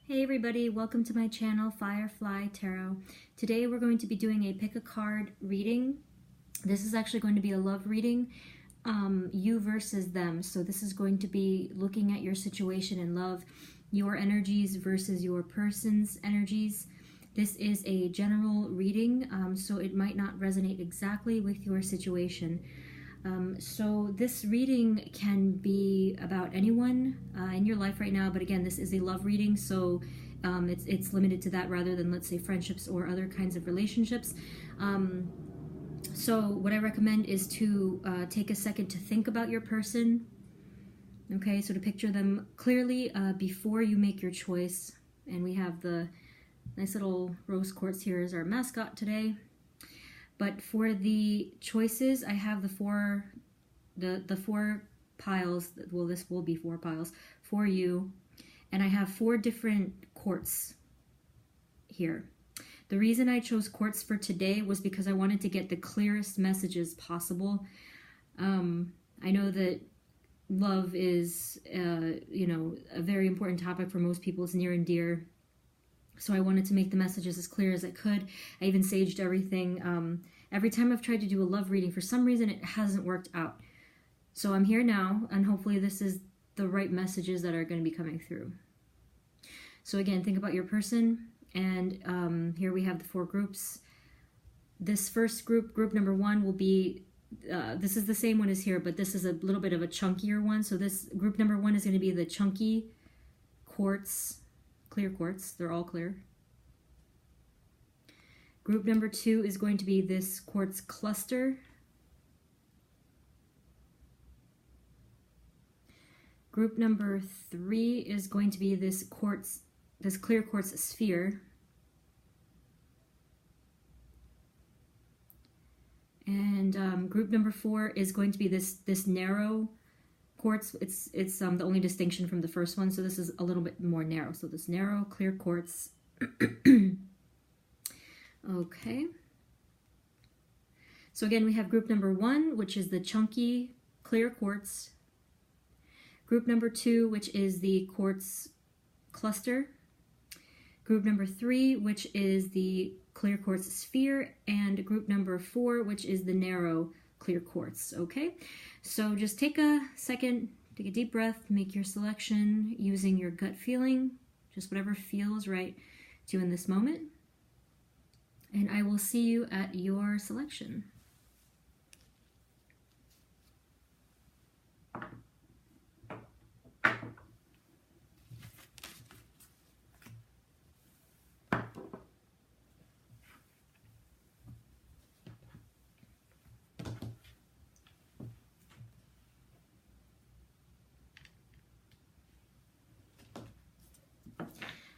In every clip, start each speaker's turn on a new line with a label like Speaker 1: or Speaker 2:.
Speaker 1: Hey everybody, welcome to my channel, Firefly Tarot. Today we're going to be doing a pick a card reading. This is actually going to be a love reading, you versus them. So this is going to be looking at your situation in love, your energies versus your person's energies. This is a general reading, so it might not resonate exactly with your situation. So this reading can be about anyone in your life right now, but again, this is a love reading, so it's limited to that rather than, let's say, friendships or other kinds of relationships. So what I recommend is to take a second to think about your person, okay, so to picture them clearly before you make your choice. And we have the nice little rose quartz here as our mascot today. But for the choices, I have the four piles. Well, this will be 4 piles for you. And I have 4 different quartz here. The reason I chose quartz for today was because I wanted to get the clearest messages possible. I know that love is, you know, a very important topic for most people. It's near and dear. So I wanted to make the messages as clear as I could. I even saged everything. Every time I've tried to do a love reading, for some reason it hasn't worked out. So I'm here now, and hopefully this is the right messages that are going to be coming through. So again, think about your person, and here we have the 4 groups. This first group number 1, will be, this is the same one as here, but this is a little bit of a chunkier one. So this group number 1 is going to be the chunky quartz, clear quartz. They're all clear. Group number 2 is going to be this quartz cluster. Group number 3 is going to be this quartz, this clear quartz sphere. And group number 4 is going to be this narrow quartz. It's the only distinction from the first one, so this is a little bit more narrow. So this narrow clear quartz. Okay. So again, we have group number 1, which is the chunky clear quartz. Group number 2, which is the quartz cluster. Group number 3, which is the clear quartz sphere. And group number 4, which is the narrow clear quartz. Okay, so just take a second, take a deep breath, make your selection using your gut feeling, just whatever feels right to you in this moment. And I will see you at your selection.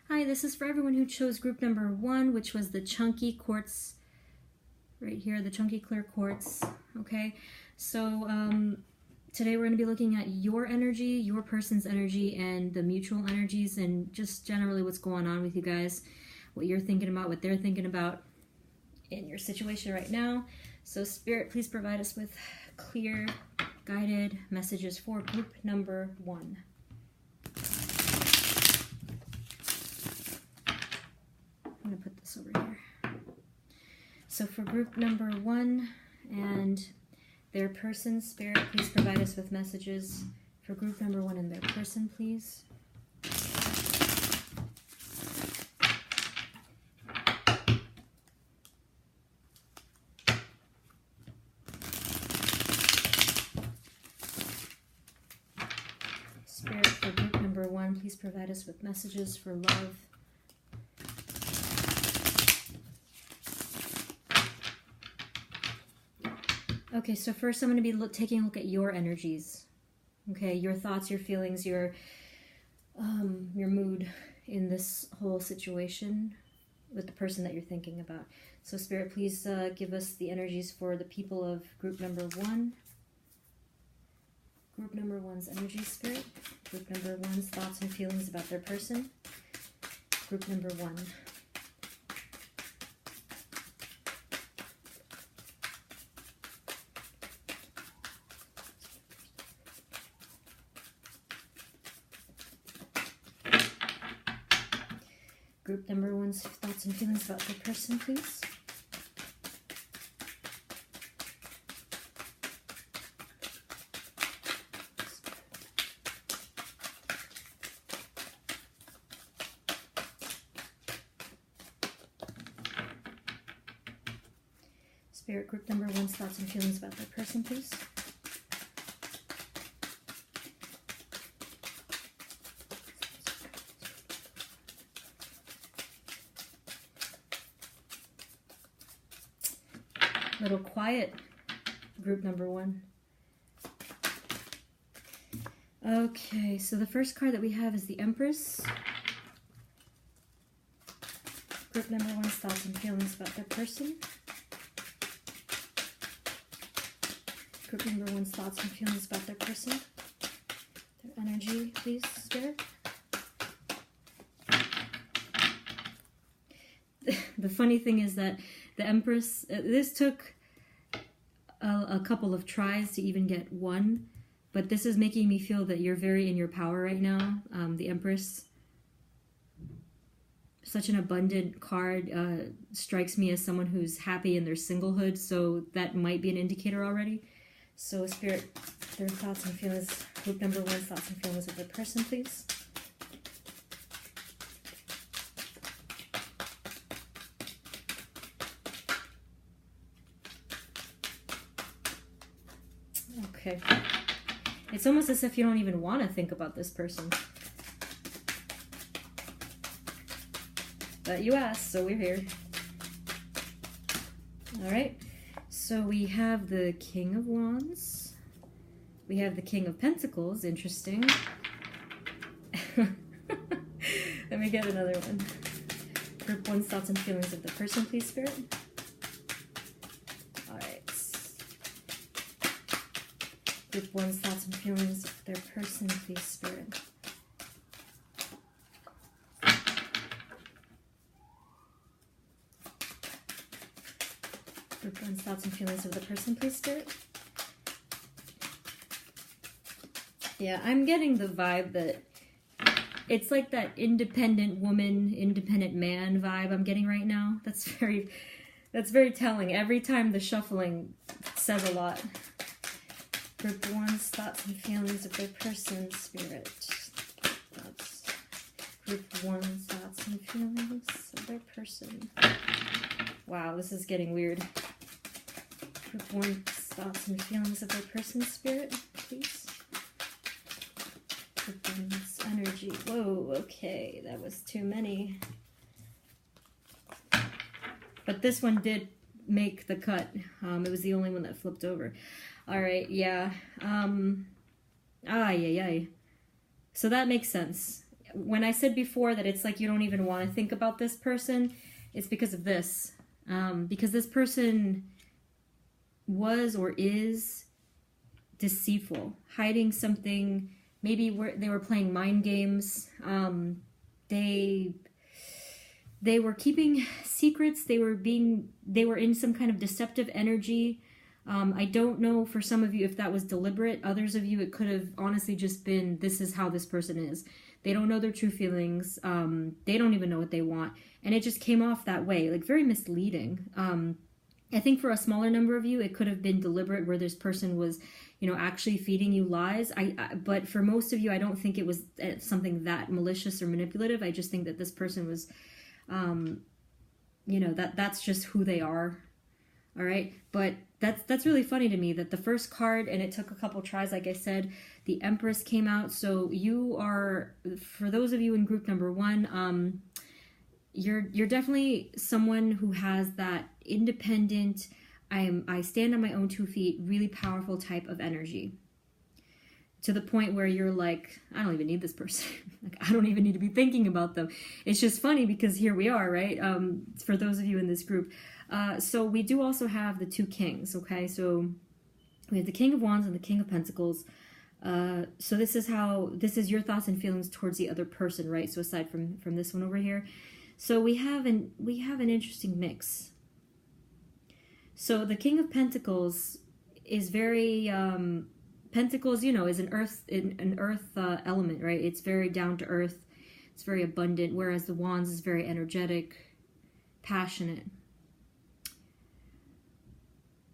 Speaker 1: Hi, this is for everyone who chose group number 1, which was the chunky quartz, right here, the chunky clear quartz. Okay, so today we're going to be looking at your energy, your person's energy, and the mutual energies, and just generally what's going on with you guys, what you're thinking about, what they're thinking about in your situation right now. So Spirit, please provide us with clear, guided messages for group number 1. I'm going to put this over here. So for group number 1 and their person, Spirit, please provide us with messages for group number 1 and their person, please. Spirit, for group number 1, please provide us with messages for love. Okay, so first I'm going to be taking a look at your energies. Okay, your thoughts, your feelings, your mood in this whole situation with the person that you're thinking about. So Spirit, please give us the energies for the people of group number 1. Group number 1's energy, Spirit. Group number 1's thoughts and feelings about their person. Group number 1. Group number one's thoughts and feelings about the person, please. Spirit, group number one's thoughts and feelings about that person, please. Little quiet, group number one. Okay, so the first card that we have is the Empress. Group number one's thoughts and feelings about their person. Group number one's thoughts and feelings about their person. Their energy, please, Spirit. The funny thing is that the Empress, this took a couple of tries to even get one, but this is making me feel that you're very in your power right now, the Empress. Such an abundant card, strikes me as someone who's happy in their singlehood, so that might be an indicator already. So Spirit, their thoughts and feelings, group number one's thoughts and feelings of the person, please. Okay. It's almost as if you don't even want to think about this person. But you asked, so we're here. Alright. So we have the King of Wands. We have the King of Pentacles. Interesting. Let me get another one. Group one's thoughts and feelings of the person, please, Spirit. Group one's thoughts and feelings of their person, please, Spirit. Group one's thoughts and feelings of the person, please, Spirit. Yeah, I'm getting the vibe that it's like that independent woman, independent man vibe I'm getting right now. That's very telling. Every time the shuffling says a lot. Group one's thoughts and feelings of their person, Spirit. That's group one's thoughts and feelings of their person. Wow, this is getting weird. Group one's thoughts and feelings of their person, Spirit, please. Group one's energy. Whoa, okay, that was too many. But this one did make the cut. It was the only one that flipped over. All right, yeah. So that makes sense. When I said before that it's like you don't even want to think about this person, it's because of this. Because this person was or is deceitful, hiding something. Maybe they were playing mind games. They were keeping secrets. They were in some kind of deceptive energy. I don't know for some of you if that was deliberate. Others of you, it could have honestly just been, this is how this person is. They don't know their true feelings. They don't even know what they want. And it just came off that way, like very misleading. I think for a smaller number of you, it could have been deliberate where this person was, actually feeding you lies. But for most of you, I don't think it was something that malicious or manipulative. I just think that this person was, that's just who they are. All right. But that's really funny to me that the first card, and it took a couple tries, like I said, the Empress came out. So you are, for those of you in group number one, you're definitely someone who has that independent, I stand on my own 2 feet, really powerful type of energy. To the point where you're like, I don't even need this person. Like, I don't even need to be thinking about them. It's just funny because here we are, right? For those of you in this group. So we do also have the 2 kings, okay? So we have the King of Wands and the King of Pentacles. So this is your thoughts and feelings towards the other person, right? So aside from this one over here. So we have an interesting mix. So the King of Pentacles is very, Pentacles, is an earth element, right? It's very down to earth. It's very abundant, whereas the Wands is very energetic, passionate.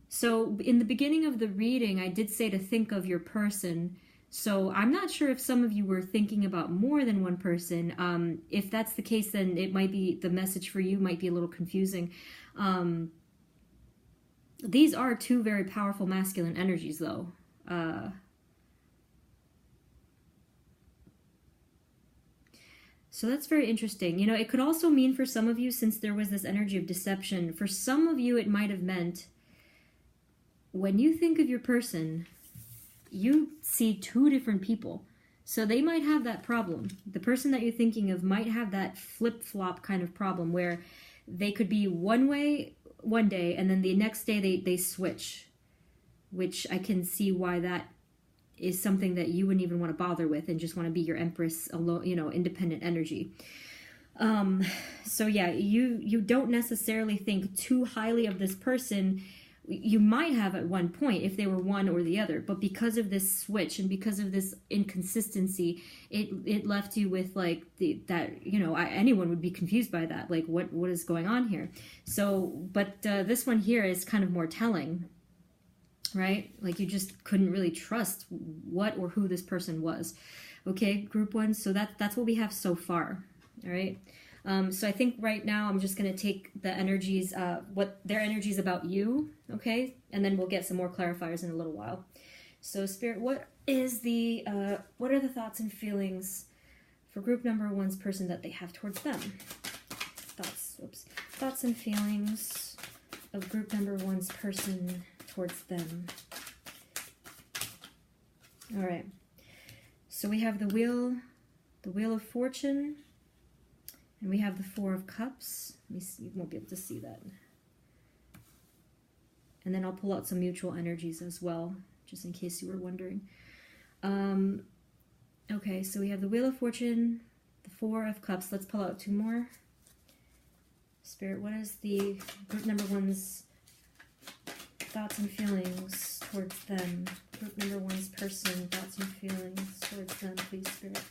Speaker 1: So in the beginning of the reading, I did say to think of your person. So I'm not sure if some of you were thinking about more than one person. If that's the case, then it might be, the message for you might be a little confusing. These are two very powerful masculine energies, though. So that's very interesting. You know, it could also mean for some of you, since there was this energy of deception, for some of you it might have meant when you think of your person, you see two different people. So they might have that problem. The person that you're thinking of might have that flip-flop kind of problem where they could be one way one day and then the next day they switch, which I can see why that is something that you wouldn't even want to bother with and just want to be your empress alone, you know, independent energy. So yeah, you don't necessarily think too highly of this person. You might have at one point if they were one or the other, but because of this switch and because of this inconsistency, it left you with like that, you know, anyone would be confused by that, like what is going on here. So but this one here is kind of more telling, right? Like you just couldn't really trust what or who this person was. Okay, group one, so that's what we have so far. All right. So I think right now I'm just going to take the energies, what their energies about you, okay? And then we'll get some more clarifiers in a little while. So Spirit, what are the thoughts and feelings for group number one's person that they have towards them? Thoughts and feelings of group number one's person towards them. All right. So we have the Wheel of Fortune. And we have the Four of Cups. Let me see, you won't be able to see that. And then I'll pull out some mutual energies as well, just in case you were wondering. Okay, so we have the Wheel of Fortune, the Four of Cups. Let's pull out two more. Spirit, what is the group number one's thoughts and feelings towards them? Group number one's person, thoughts and feelings towards them, please, Spirit.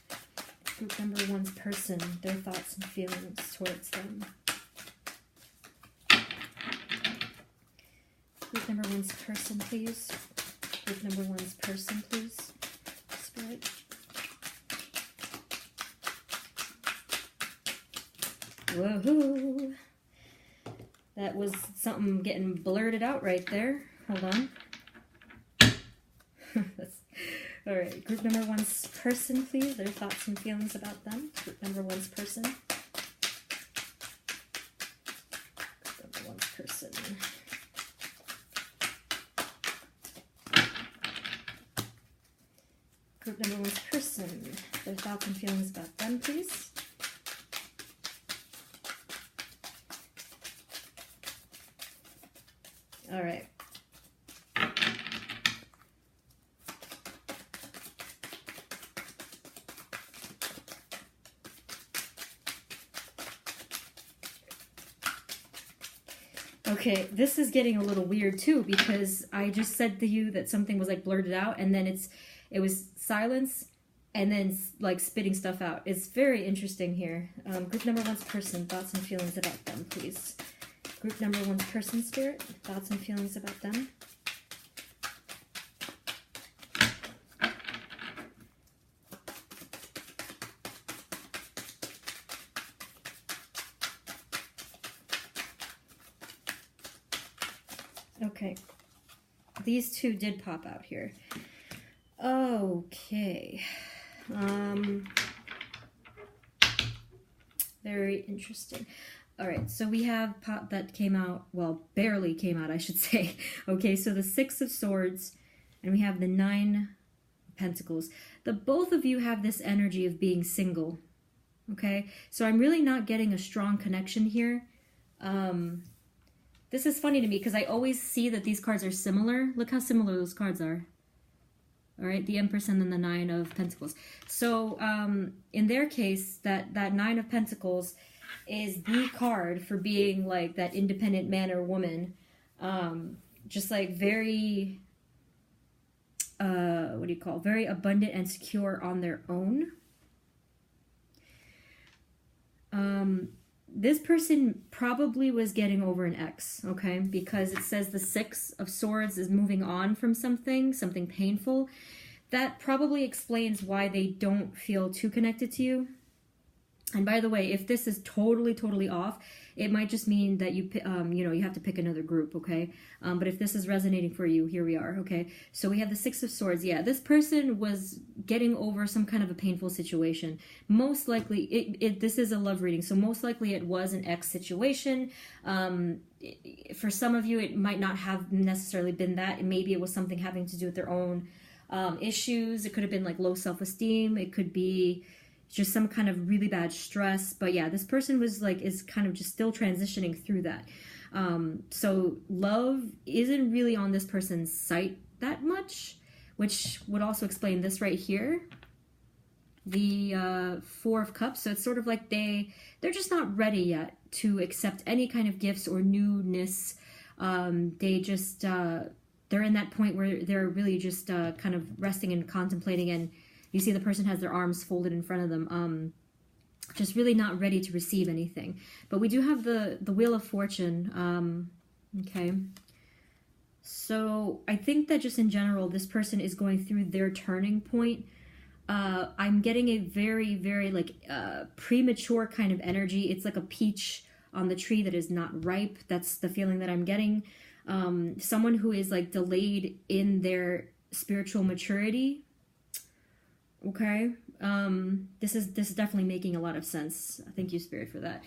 Speaker 1: Group number one's person, their thoughts and feelings towards them. Group number one's person, please. Group number one's person, please. Spirit. Woohoo! That was something getting blurted out right there. Hold on. All right, group number one's person, please. Their thoughts and feelings about them. Group number one's person. Group number one's person. Group number one's person. Their thoughts and feelings about them, please. All right. Okay, this is getting a little weird too, because I just said to you that something was like blurted out and then it was silence and then like spitting stuff out. It's very interesting here. Group number one's person, thoughts and feelings about them, please. Group number one's person, Spirit, thoughts and feelings about them. Okay, these two did pop out here. Okay, very interesting. All right, so we have pop that came out, well, barely came out, I should say. Okay, so the Six of Swords, and we have the Nine of Pentacles. Both of you have this energy of being single. Okay, so I'm really not getting a strong connection here. This is funny to me because I always see that these cards are similar. Look how similar those cards are. All right, the Empress and then the Nine of Pentacles. So in their case, that Nine of Pentacles is the card for being like that independent man or woman. Just like very, very abundant and secure on their own. this person probably was getting over an ex, okay? Because it says the Six of Swords is moving on from something painful. That probably explains why they don't feel too connected to you. And by the way, if this is totally off, it might just mean that you have to pick another group, okay? But if this is resonating for you, here we are, okay? So we have the Six of Swords. Yeah, this person was getting over some kind of a painful situation. Most likely, this is a love reading, so most likely it was an ex situation. For some of you, it might not have necessarily been that. Maybe it was something having to do with their own issues. It could have been like low self-esteem. It could be just some kind of really bad stress. But yeah, this person is kind of just still transitioning through that. So love isn't really on this person's sight that much, which would also explain this right here, the Four of Cups. So it's sort of like they're just not ready yet to accept any kind of gifts or newness. They're in that point where they're really just kind of resting and contemplating, and you see the person has their arms folded in front of them, just really not ready to receive anything. But we do have the Wheel of Fortune, okay? So I think that just in general, this person is going through their turning point. I'm getting a very, very premature kind of energy. It's like a peach on the tree that is not ripe. That's the feeling that I'm getting. Someone who is like delayed in their spiritual maturity. Okay, this is definitely making a lot of sense. Thank you, Spirit, for that.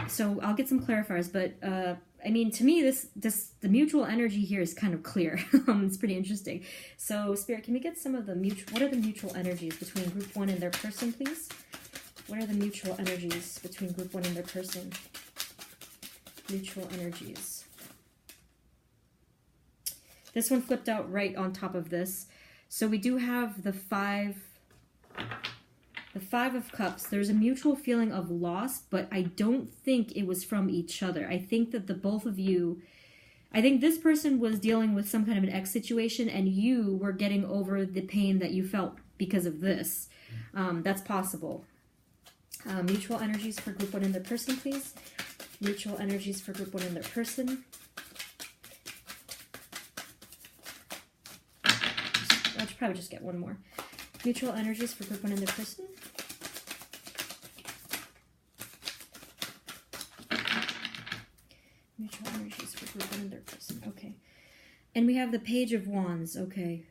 Speaker 1: So I'll get some clarifiers, but I mean, to me, the mutual energy here is kind of clear. It's pretty interesting. So, Spirit, can we get some of the what are the mutual energies between Group 1 and their person, please? What are the mutual energies between Group 1 and their person? Mutual energies. This one flipped out right on top of this. So we do have the Five of Cups. There's a mutual feeling of loss, but I don't think it was from each other. I think that I think this person was dealing with some kind of an ex situation, and you were getting over the pain that you felt because of this. That's possible. Mutual energies for Group 1 and their person, please. Mutual energies for Group 1 and their person. I should probably just get one more. Mutual energies for Group 1 and their person. Mutual energies for Group 1 and their person. Okay. And we have the Page of Wands. Okay.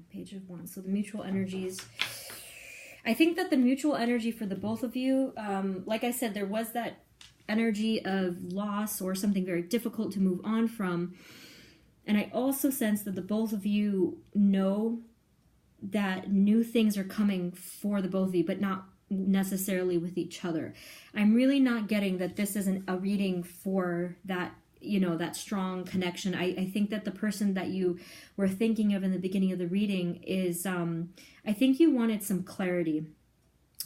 Speaker 1: Page of Wands. So the mutual energies. I think that the mutual energy for the both of you, like I said, there was that energy of loss or something very difficult to move on from. And I also sense that the both of you know that new things are coming for the both of you, but not necessarily with each other. I'm really not getting that this isn't a reading for that, that strong connection. I think that the person that you were thinking of in the beginning of the reading is, I think you wanted some clarity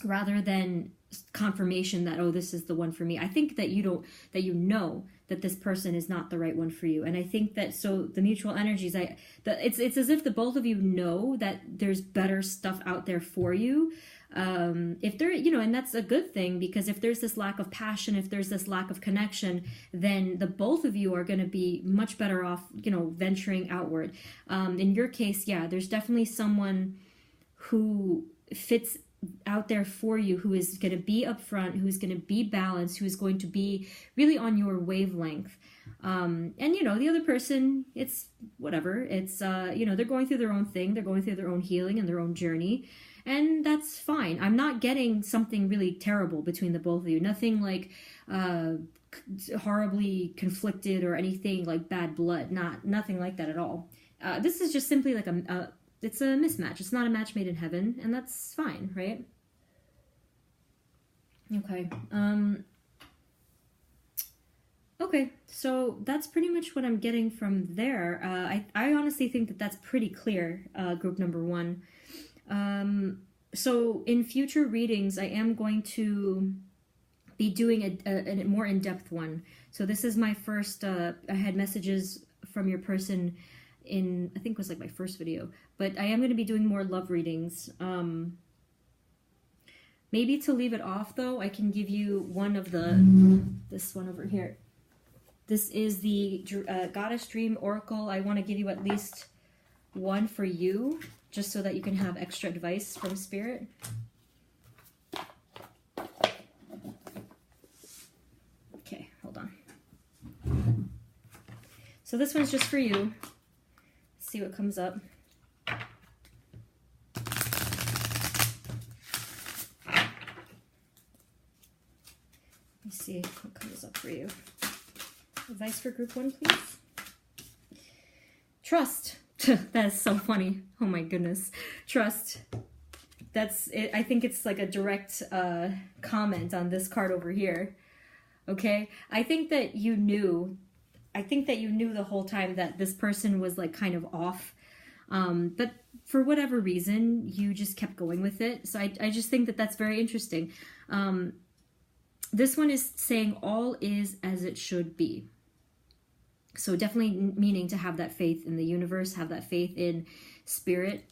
Speaker 1: rather than confirmation that, oh, this is the one for me. I think that you know that this person is not the right one for you. And I think that, so the mutual energies, it's as if the both of you know that there's better stuff out there for you. If there, and that's a good thing, because if there's this lack of passion, if there's this lack of connection, then the both of you are going to be much better off, venturing outward. In your case, yeah, there's definitely someone who fits out there for you, who is going to be upfront, who's going to be balanced, who is going to be really on your wavelength. And the other person, it's whatever. It's they're going through their own thing, they're going through their own healing and their own journey, and that's fine. I'm not getting something really terrible between the both of you. Nothing like horribly conflicted or anything like bad blood. Nothing like that at all. This is just simply like it's a mismatch. It's not a match made in heaven, and that's fine, right? Okay. Okay, so that's pretty much what I'm getting from there. I honestly think that that's pretty clear, group number 1. So in future readings, I am going to be doing a more in-depth one. So this is my first, I had messages from your person in, I think it was like my first video, but I am going to be doing more love readings. Maybe to leave it off though, I can give you one of this one over here. This is the Goddess Dream Oracle. I want to give you at least one for you, just so that you can have extra advice from Spirit. Okay, hold on. So this one's just for you. Let's see what comes up. Let me see what comes up for you. Advice for group 1, please. Trust. That is so funny. Oh my goodness. Trust. That's it. I think it's like a direct comment on this card over here. Okay? I think that you knew the whole time that this person was like kind of off. But for whatever reason, you just kept going with it. So I just think that that's very interesting. This one is saying all is as it should be. So definitely meaning to have that faith in the universe, have that faith in Spirit.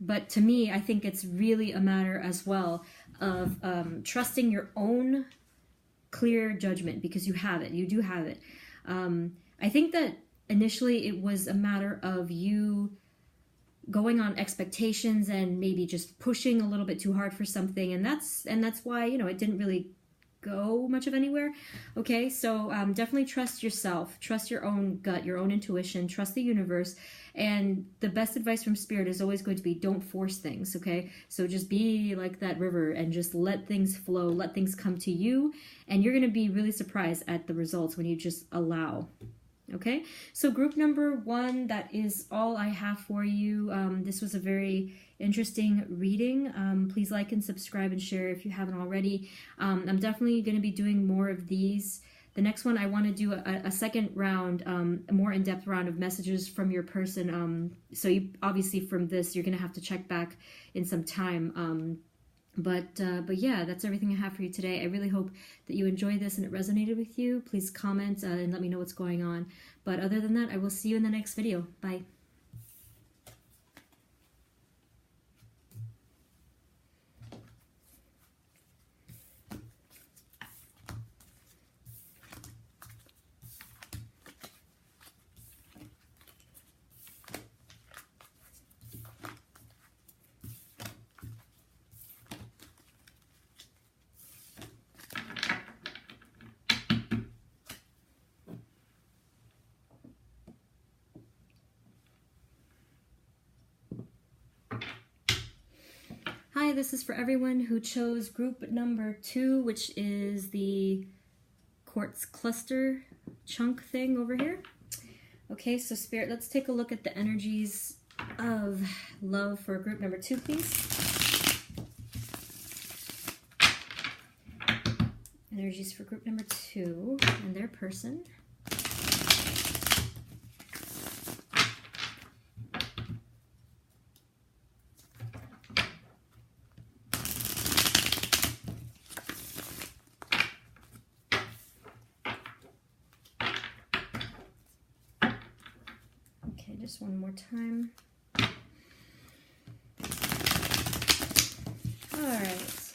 Speaker 1: But to me, I think it's really a matter as well of trusting your own clear judgment, because you have it. You do have it. I think that initially it was a matter of you going on expectations and maybe just pushing a little bit too hard for something. And that's why, you know, it didn't really go much of anywhere. Okay, so definitely trust yourself, trust your own gut, your own intuition, trust the universe. And the best advice from Spirit is always going to be, don't force things. Okay, so just be like that river and just let things flow, let things come to you, and you're going to be really surprised at the results when you just allow. Okay, so group number 1, that is all I have for you. This was a very interesting reading. Please like and subscribe and share if you haven't already. I'm definitely going to be doing more of these. The next one, I want to do a second round, a more in-depth round of messages from your person. So you, obviously from this, you're going to have to check back in some time. But yeah, that's everything I have for you today. I really hope that you enjoyed this and it resonated with you. Please comment and let me know what's going on. But other than that, I will see you in the next video. Bye. Hi, this is for everyone who chose group number 2, which is the quartz cluster chunk thing over here. Okay, so Spirit, let's take a look at the energies of love for group number 2, please. Energies for group number 2 and their person. Just one more time. All right.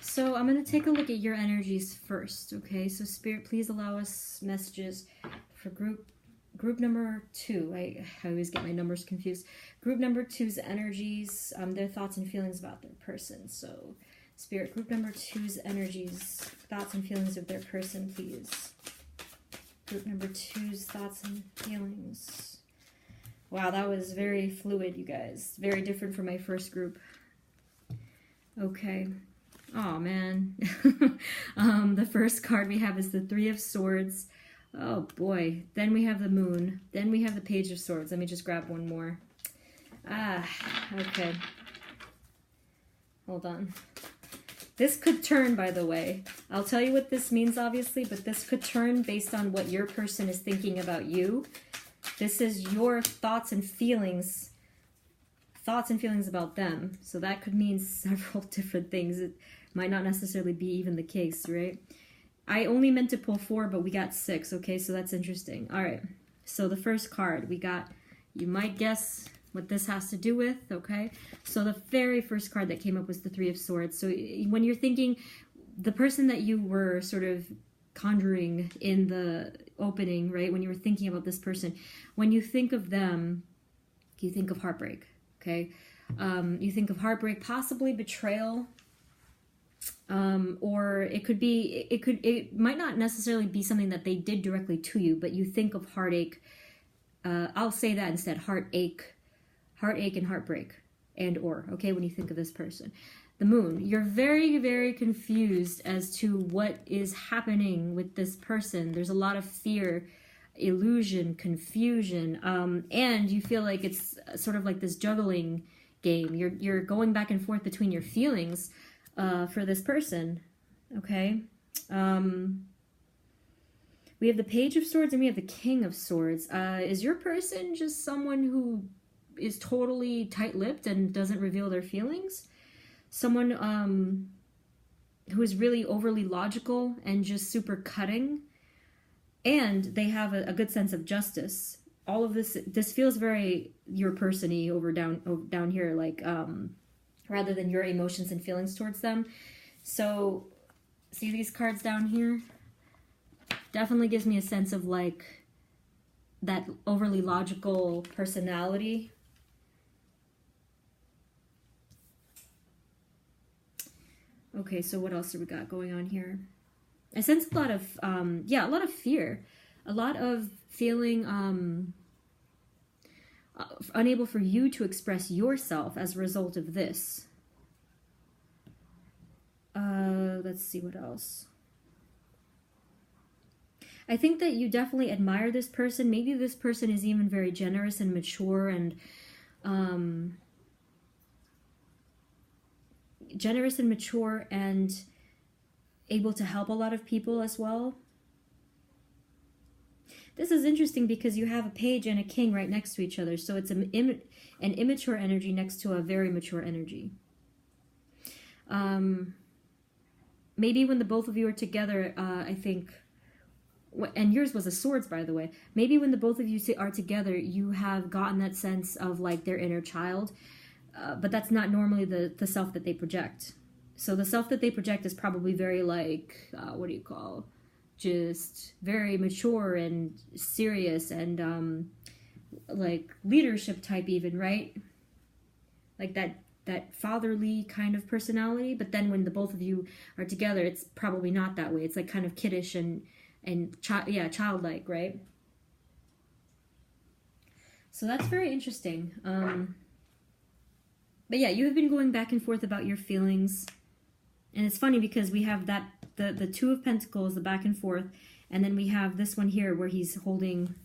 Speaker 1: So I'm going to take a look at your energies first. Okay. So Spirit, please allow us messages for group number 2. I always get my numbers confused. Group number 2's energies, their thoughts and feelings about their person. So Spirit, group number 2's energies, thoughts and feelings of their person, please. Group number 2's thoughts and feelings. Wow, that was very fluid, you guys. Very different from my first group. Okay. Oh, man. The first card we have is the 3 of Swords. Oh, boy. Then we have the Moon. Then we have the Page of Swords. Let me just grab one more. Okay. Hold on. This could turn, by the way. I'll tell you what this means, obviously, but this could turn based on what your person is thinking about you. This is your thoughts and feelings about them. So that could mean several different things. It might not necessarily be even the case, right? I only meant to pull 4, but we got 6, okay? So that's interesting. All right. So the first card, we got, you might guess what this has to do with, okay? So the very first card that came up was the Three of Swords. So when you're thinking, the person that you were sort of conjuring in the opening, right? When you were thinking about this person, when you think of them, you think of heartbreak, okay? You think of heartbreak, possibly betrayal, or it might not necessarily be something that they did directly to you, but you think of heartache. I'll say that instead, heartache and heartbreak, okay, when you think of this person. The Moon, you're very, very confused as to what is happening with this person. There's a lot of fear, illusion, confusion, and you feel like it's sort of like this juggling game. You're going back and forth between your feelings for this person, okay? We have the Page of Swords and we have the King of Swords. Is your person just someone who is totally tight-lipped and doesn't reveal their feelings? Someone who is really overly logical and just super cutting, and they have a good sense of justice. All of this feels very your person-y over down here, like rather than your emotions and feelings towards them. So see these cards down here? Definitely gives me a sense of like that overly logical personality. Okay, so what else do we got going on here? I sense a lot of, a lot of fear. A lot of feeling unable for you to express yourself as a result of this. Let's see what else. I think that you definitely admire this person. Maybe this person is even very generous and mature and able to help a lot of people as well. This is interesting because you have a Page and a King right next to each other. So it's an immature energy next to a very mature energy. Maybe when the both of you are together, I think, and yours was a Swords, by the way, maybe when the both of you are together, you have gotten that sense of like their inner child, but that's not normally the self that they project. So the self that they project is probably very like, just very mature and serious and like leadership type even, right? Like that fatherly kind of personality. But then when the both of you are together, it's probably not that way. It's like kind of kiddish and childlike, right? So that's very interesting. But yeah, you have been going back and forth about your feelings. And it's funny because we have that the Two of Pentacles, the back and forth, and then we have this one here where he's holding,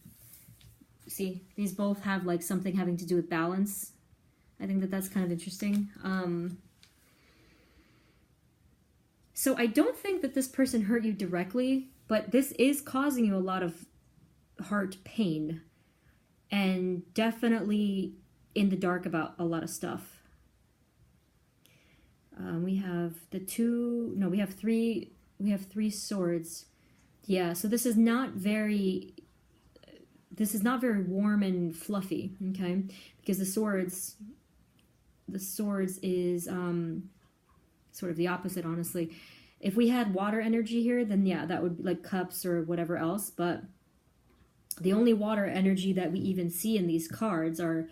Speaker 1: see, these both have like something having to do with balance. I think that's kind of interesting. So I don't think that this person hurt you directly, but this is causing you a lot of heart pain and definitely in the dark about a lot of stuff. We have we have three swords. Yeah, so this is not very warm and fluffy, okay? Because the swords is sort of the opposite, honestly. If we had water energy here, then yeah, that would be like cups or whatever else, but the only water energy that we even see in these cards are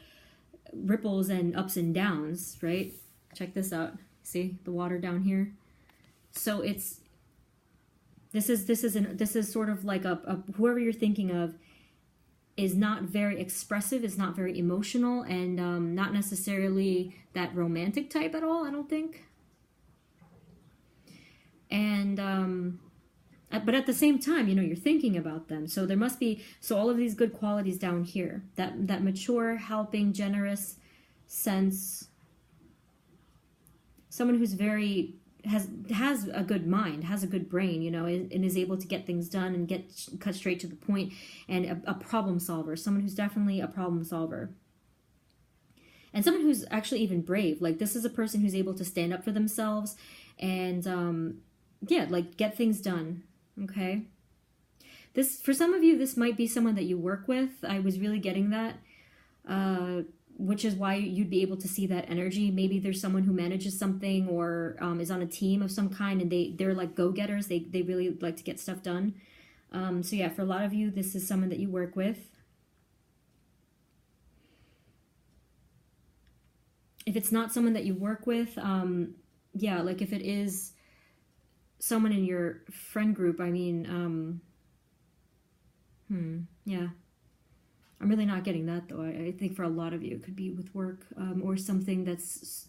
Speaker 1: ripples and ups and downs, right? Check this out. See the water down here? So this is sort of like a whoever you're thinking of is not very expressive, is not very emotional, and not necessarily that romantic type at all, I don't think. And but at the same time, you know, you're thinking about them. So there must be all of these good qualities down here. That mature, helping, generous sense. Someone who's very has a good mind, has a good brain, you know, and is able to get things done and cut straight to the point, and a problem solver. Someone who's definitely a problem solver. And someone who's actually even brave. Like, this is a person who's able to stand up for themselves and yeah, like get things done. Okay. For some of you, this might be someone that you work with. I was really getting that. which is why you'd be able to see that energy. Maybe there's someone who manages something or is on a team of some kind, and they're like go-getters. They really like to get stuff done. So yeah, for a lot of you, this is someone that you work with. If it's not someone that you work with, yeah, like if it is someone in your friend group, I mean, yeah. I'm really not getting that, though. I think for a lot of you, it could be with work or something that's,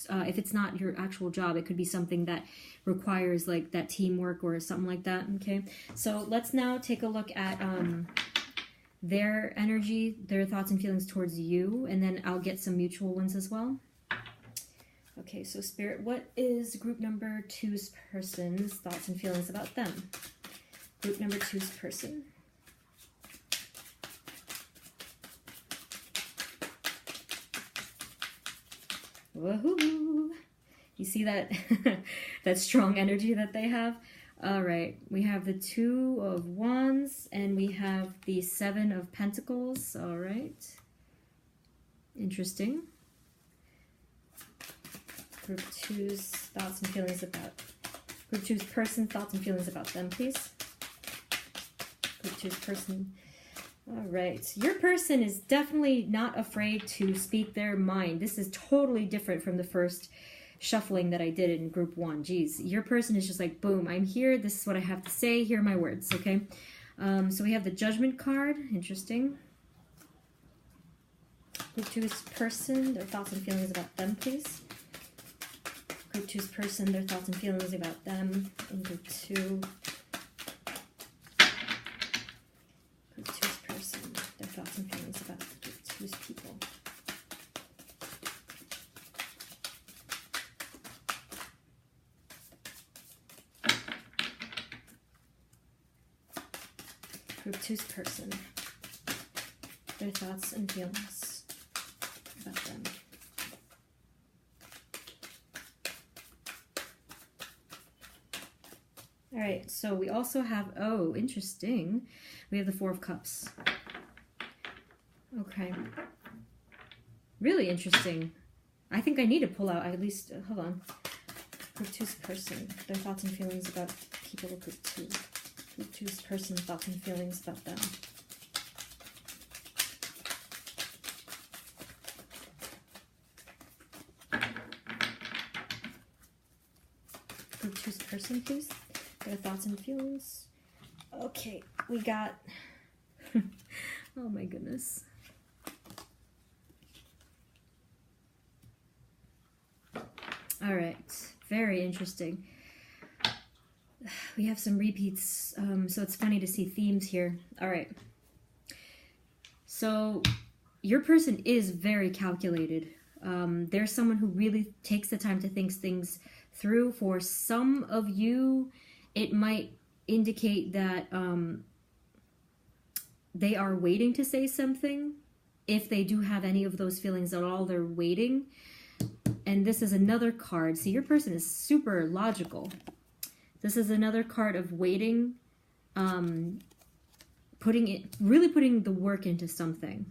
Speaker 1: if it's not your actual job, it could be something that requires like that teamwork or something like that, okay? So let's now take a look at their energy, their thoughts and feelings towards you, and then I'll get some mutual ones as well. Okay, so Spirit, what is group number 2's person's thoughts and feelings about them? Group number 2's person. Woohoo! You see that that strong energy that they have? All right, we have the 2 of Wands and we have the 7 of Pentacles. All right, interesting. Group 2's thoughts and feelings about Group 2's person, thoughts and feelings about them, please. Group 2's person. All right, your person is definitely not afraid to speak their mind. This is totally different from the first shuffling that I did in group 1. Geez, your person is just like, boom, I'm here. This is what I have to say. Here are my words, okay? So we have the Judgment card. Interesting. Group 2's person, their thoughts and feelings about them, please. Group 2's person, their thoughts and feelings about them in group 2. Group 2's person, their thoughts and feelings about group 2's people. Group 2's person, their thoughts and feelings about them. All right, so we also have, oh, interesting. We have the 4 of Cups. Okay. Really interesting. I think I need to pull out at least, hold on. Group 2's person, their thoughts and feelings about people of group 2. Group 2's person, thoughts and feelings about them. Group 2's person, please. Their thoughts and feelings. Okay, we got, oh my goodness. All right, very interesting. We have some repeats, so it's funny to see themes here. All right. So your person is very calculated. There's someone who really takes the time to think things through. For some of you, it might indicate that they are waiting to say something. If they do have any of those feelings at all, they're waiting. And this is another card. See, your person is super logical. This is another card of waiting, really putting the work into something.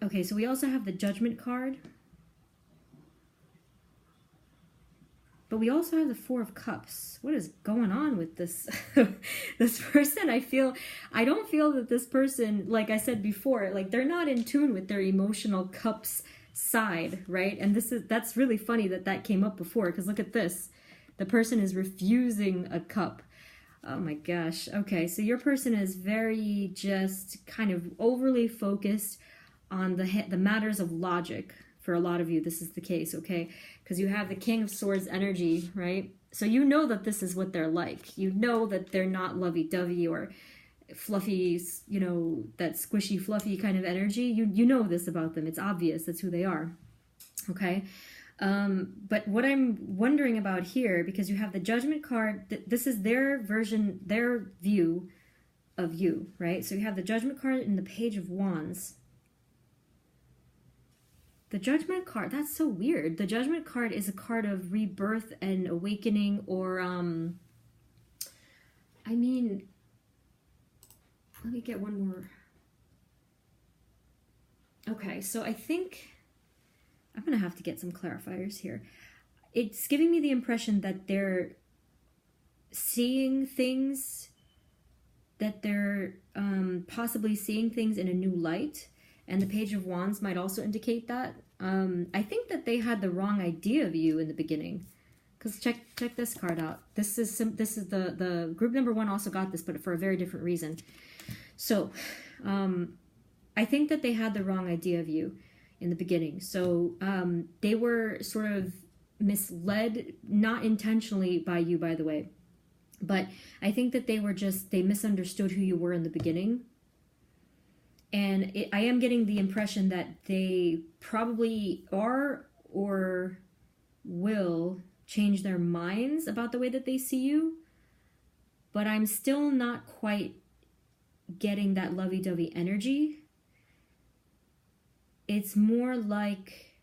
Speaker 1: Okay, so we also have the Judgment card. But we also have the 4 of Cups. What is going on with this this person? I don't feel that this person, like I said before, like they're not in tune with their emotional cups side, right? And that's really funny that came up before, because look at this. The person is refusing a cup. Oh my gosh. Okay, so your person is very just kind of overly focused on the matters of logic. For a lot of you, this is the case, okay? Because you have the King of Swords energy, right? So you know that this is what they're like. You know that they're not lovey-dovey or fluffy, you know, that squishy, fluffy kind of energy. You know this about them. It's obvious. That's who they are, okay? But what I'm wondering about here, because you have the Judgment card, this is their version, their view of you, right? So you have the Judgment card and the Page of Wands. The Judgment card, that's so weird. The Judgment card is a card of rebirth and awakening, or, I mean, let me get one more. Okay, so I think I'm going to have to get some clarifiers here. It's giving me the impression that they're seeing things, that they're possibly seeing things in a new light. And the Page of Wands might also indicate that. I think that they had the wrong idea of you in the beginning. Because check this card out. This is the group number 1 also got this, but for a very different reason. So, I think that they had the wrong idea of you in the beginning. So, they were sort of misled, not intentionally by you, by the way. But I think that they misunderstood who you were in the beginning. And I am getting the impression that they probably are or will change their minds about the way that they see you. But I'm still not quite getting that lovey-dovey energy. It's more like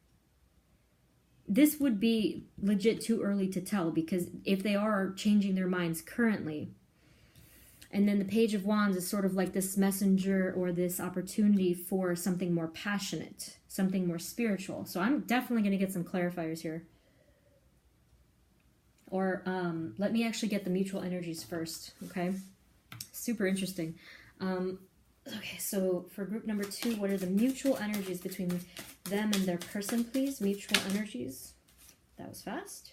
Speaker 1: this would be legit too early to tell, because if they are changing their minds currently, and then the Page of Wands is sort of like this messenger or this opportunity for something more passionate, something more spiritual. So I'm definitely going to get some clarifiers here. Or let me actually get the mutual energies first, okay? Super interesting. Okay, so for group number 2, what are the mutual energies between them and their person, please? Mutual energies. That was fast.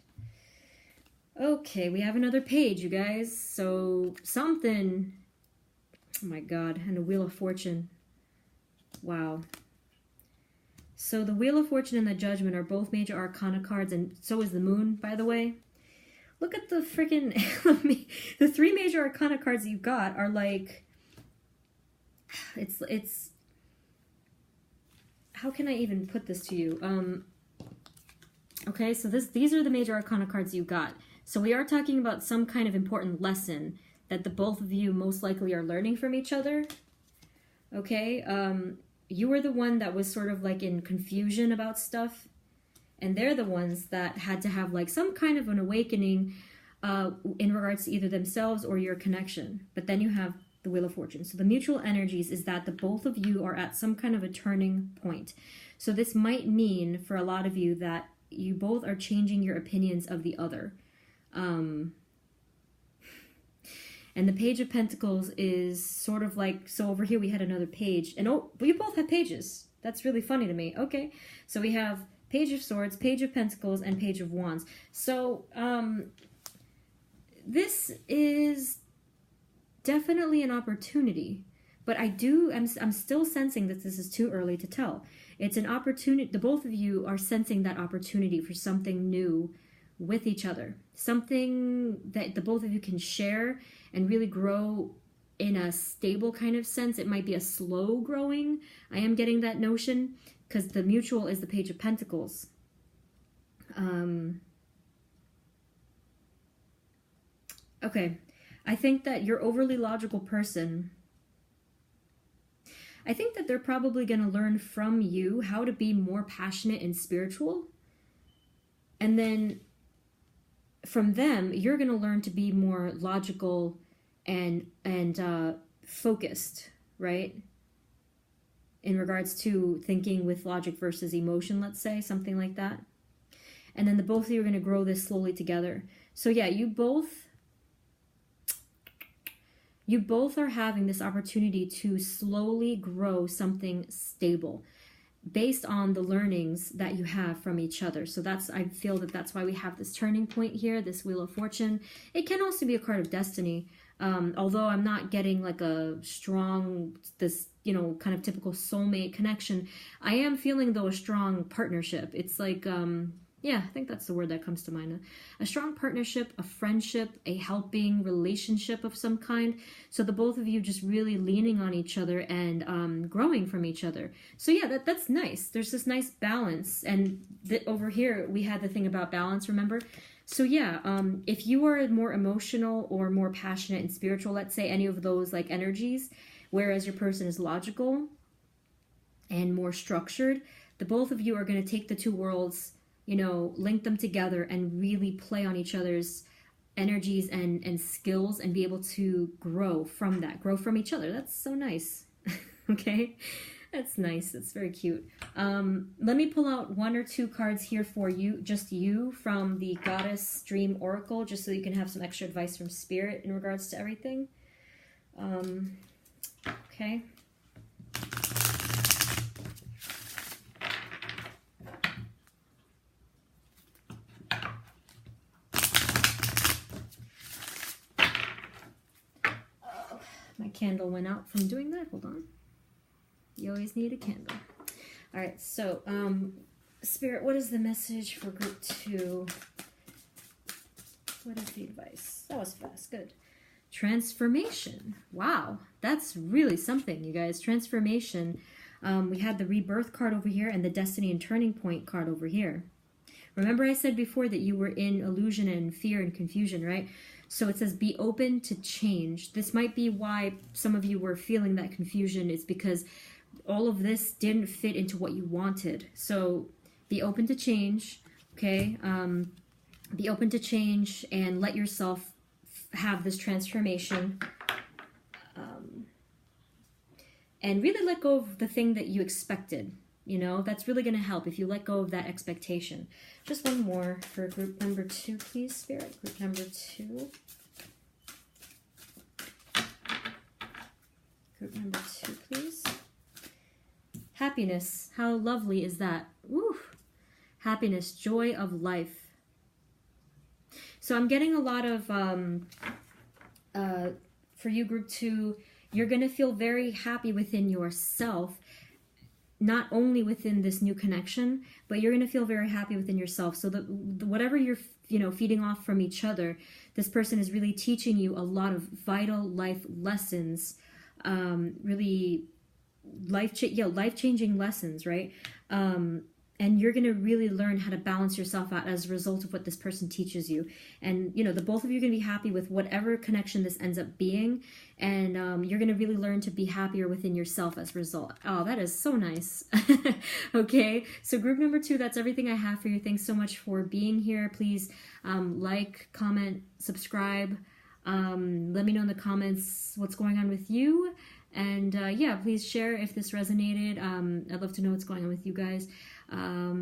Speaker 1: Okay, we have another page, you guys. So something, oh my God, and a Wheel of Fortune. Wow. So the Wheel of Fortune and the Judgment are both major arcana cards, and so is the Moon, by the way. Look at the freaking, the 3 major arcana cards you got are like, it's, how can I even put this to you? Okay, so these are the major arcana cards you got. So we are talking about some kind of important lesson that the both of you most likely are learning from each other. Okay, you were the one that was sort of like in confusion about stuff, and they're the ones that had to have like some kind of an awakening in regards to either themselves or your connection. But then you have the Wheel of Fortune. So the mutual energies is that the both of you are at some kind of a turning point. So this might mean for a lot of you that you both are changing your opinions of the other. And the Page of Pentacles is sort of like, so over here we had another page, and oh, but you both have pages. That's really funny to me. Okay, so we have Page of Swords, Page of Pentacles, and Page of Wands. So this is definitely an opportunity, but I'm still sensing that this is too early to tell. It's an opportunity. The both of you are sensing that opportunity for something new with each other, something that the both of you can share and really grow in a stable kind of sense. It might be a slow growing. I am getting that notion because the mutual is the Page of Pentacles. Okay, I think that your overly logical person, I think that they're probably going to learn from you how to be more passionate and spiritual. And then from them, you're going to learn to be more logical and focused, right? In regards to thinking with logic versus emotion, let's say, something like that. And then the both of you are going to grow this slowly together. So yeah, you both are having this opportunity to slowly grow something stable based on the learnings that you have from each other. So I feel that that's why we have this turning point here, this Wheel of Fortune. It can also be a card of destiny, although I'm not getting like a strong, kind of typical soulmate connection. I am feeling, though, a strong partnership. It's like, yeah, I think that's the word that comes to mind. A strong partnership, a friendship, a helping relationship of some kind. So the both of you just really leaning on each other and growing from each other. So yeah, that's nice. There's this nice balance. And over here, we had the thing about balance, remember? So yeah, if you are more emotional or more passionate and spiritual, let's say any of those like energies, whereas your person is logical and more structured, the both of you are going to take the two worlds, link them together and really play on each other's energies and skills and be able to grow from that, grow from each other. That's so nice. Okay. That's nice. That's very cute. Let me pull out 1 or 2 cards here for you, just you, from the Goddess Dream Oracle, just so you can have some extra advice from Spirit in regards to everything. Okay. Oh, my candle went out from doing that. Hold on. You always need a candle. All right, so Spirit, what is the message for group 2? What is the advice? That was fast. Good. Transformation. Wow, that's really something, you guys. Transformation. We had the Rebirth card over here and the Destiny and Turning Point card over here. Remember I said before that you were in illusion and fear and confusion, right? So it says be open to change. This might be why some of you were feeling that confusion. It's because all of this didn't fit into what you wanted. So be open to change, okay? Be open to change and let yourself have this transformation. And really let go of the thing that you expected. You know, that's really going to help if you let go of that expectation. Just one more for group number 2, please, Spirit. Group number 2. Group number 2, please. Happiness. How lovely is that? Woo! Happiness, joy of life. So I'm getting a lot of, for you, group 2, you're going to feel very happy within yourself, not only within this new connection, but you're going to feel very happy within yourself. So whatever you're, feeding off from each other, this person is really teaching you a lot of vital life lessons, really life-changing lessons, right? And you're going to really learn how to balance yourself out as a result of what this person teaches you. And, the both of you are going to be happy with whatever connection this ends up being. And you're going to really learn to be happier within yourself as a result. Oh, that is so nice. Okay, so group number 2, that's everything I have for you. Thanks so much for being here. Please like, comment, subscribe. Let me know in the comments what's going on with you. And yeah, please share if this resonated. I'd love to know what's going on with you guys. I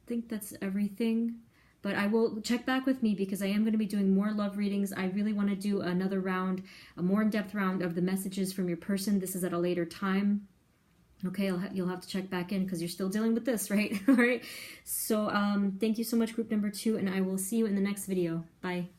Speaker 1: think that's everything. But I will check back with me because I am going to be doing more love readings. I really want to do another round, a more in-depth round of the messages from your person. This is at a later time. Okay, you'll have to check back in because you're still dealing with this, right? All right. So thank you so much, group number 2, and I will see you in the next video. Bye.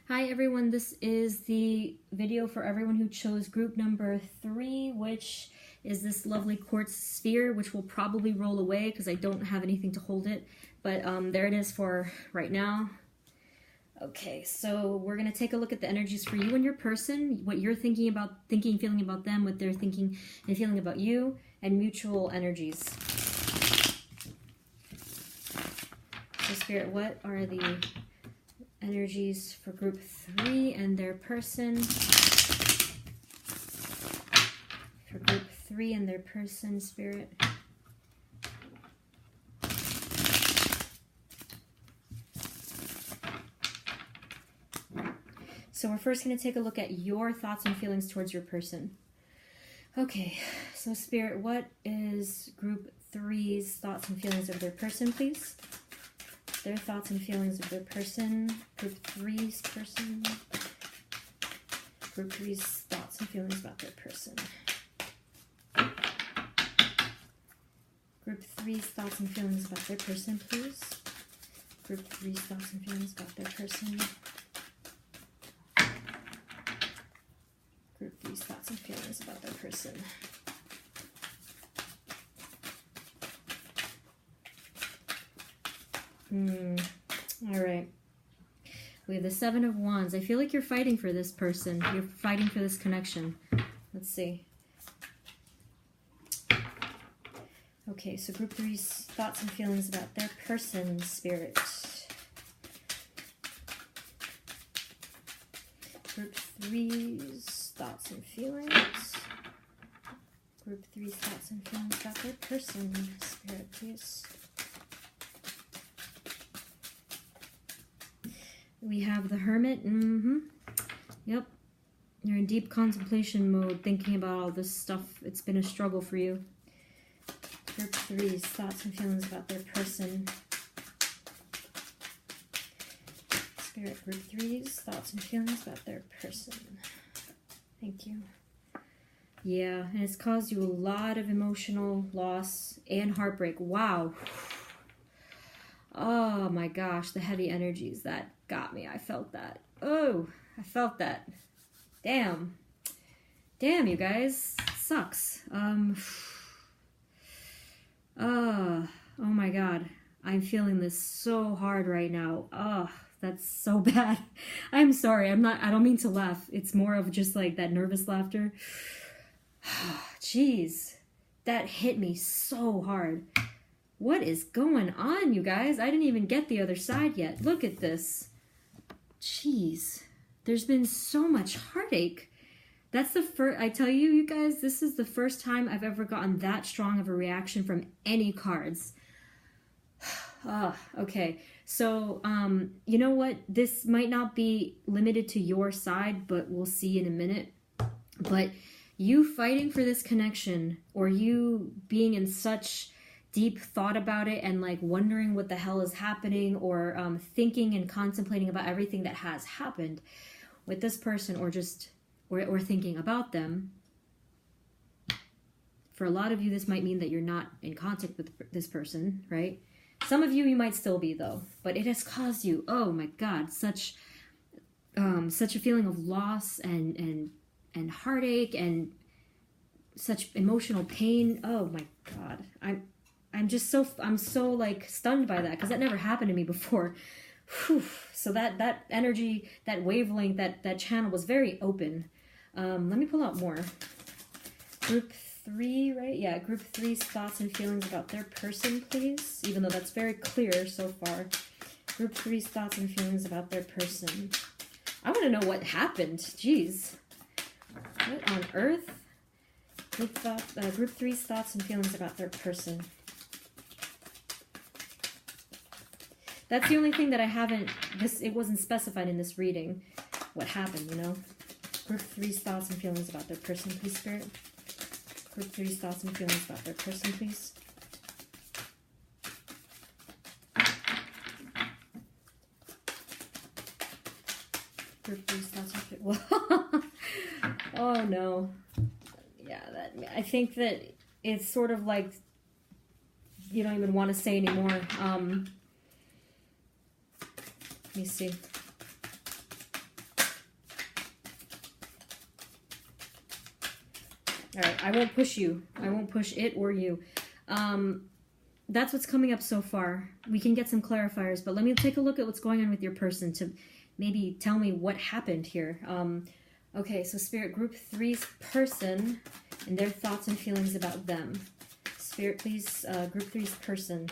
Speaker 1: Hi everyone, this is the video for everyone who chose group number 3, which is this lovely quartz sphere, which will probably roll away because I don't have anything to hold it. But there it is for right now. Okay, so we're going to take a look at the energies for you and your person, what you're thinking, feeling about them, what they're thinking and feeling about you, and mutual energies. So Spirit, what are the energies for group 3 and their person? For group 3 and their person, Spirit. So we're first going to take a look at your thoughts and feelings towards your person. Okay, so Spirit, what is group 3's thoughts and feelings of their person, please? Their thoughts and feelings of their person. Group 3's person. Group 3's thoughts and feelings about their person. Group 3's thoughts and feelings about their person, please. Group 3's thoughts and feelings about their person. Group 3's thoughts and feelings about their person. All right. We have the Seven of Wands. I feel like you're fighting for this person. You're fighting for this connection. Let's see. Okay, so Group 3's thoughts and feelings about their person, Spirit. Group 3's thoughts and feelings. Group 3's thoughts and feelings about their person, Spirit, please. We have the Hermit. Yep. You're in deep contemplation mode, thinking about all this stuff. It's been a struggle for you. Group 3's thoughts and feelings about their person. Spirit, Group 3's thoughts and feelings about their person. Thank you. Yeah, and it's caused you a lot of emotional loss and heartbreak. Wow. Oh my gosh, the heavy energies that got me. I felt that. Oh, I felt that. Damn. Damn, you guys. It sucks. Oh my God. I'm feeling this so hard right now. Oh, that's so bad. I'm sorry. I don't mean to laugh. It's more of just like that nervous laughter. Jeez. That hit me so hard. What is going on, you guys? I didn't even get the other side yet. Look at this. Jeez. There's been so much heartache. That's the first, I tell you, you guys, this is the first time I've ever gotten that strong of a reaction from any cards. Okay. So, you know what? This might not be limited to your side, but we'll see in a minute. But you fighting for this connection, or you being in such deep thought about it and like wondering what the hell is happening, or thinking and contemplating about everything that has happened with this person, or just or thinking about them. For a lot of you, this might mean that you're not in contact with this person, right? Some of you might still be though, but it has caused you, oh my God, such a feeling of loss and heartache and such emotional pain. Oh my God, I'm so like stunned by that, because that never happened to me before. Whew. So that energy, that wavelength, that channel was very open. Let me pull out more. Group 3, right? Yeah, Group 3's thoughts and feelings about their person, please. Even though that's very clear so far. Group 3's thoughts and feelings about their person. I want to know what happened. Jeez. What on earth? Group 3's thoughts and feelings about their person. That's the only thing that I haven't, it wasn't specified in this reading what happened, you know? Group 3's thoughts and feelings about their person, please, Spirit. Group 3's thoughts and feelings about their person, please. Group 3's thoughts and feelings. Oh no. Yeah, I think that it's sort of like you don't even want to say anymore. Let me see. All right, I won't push you. I won't push it or you. That's what's coming up so far. We can get some clarifiers, but let me take a look at what's going on with your person to maybe tell me what happened here. Okay, so Spirit, Group 3's person and their thoughts and feelings about them. Spirit, please, Group 3's person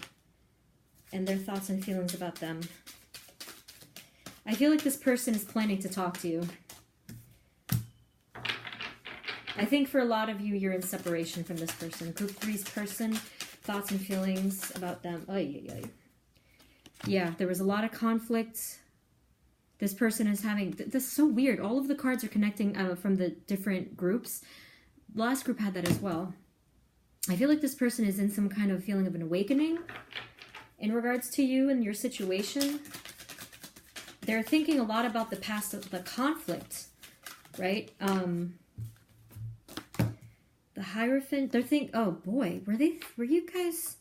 Speaker 1: and their thoughts and feelings about them. I feel like this person is planning to talk to you. I think for a lot of you, you're in separation from this person. Group 3's person, thoughts and feelings about them. Yeah, there was a lot of conflict. This person is having... This is so weird. All of the cards are connecting from the different groups. The last group had that as well. I feel like this person is in some kind of feeling of an awakening in regards to you and your situation. They're thinking a lot about the past of the conflict, right? The Hierophant, they're thinking, oh boy, were you guys...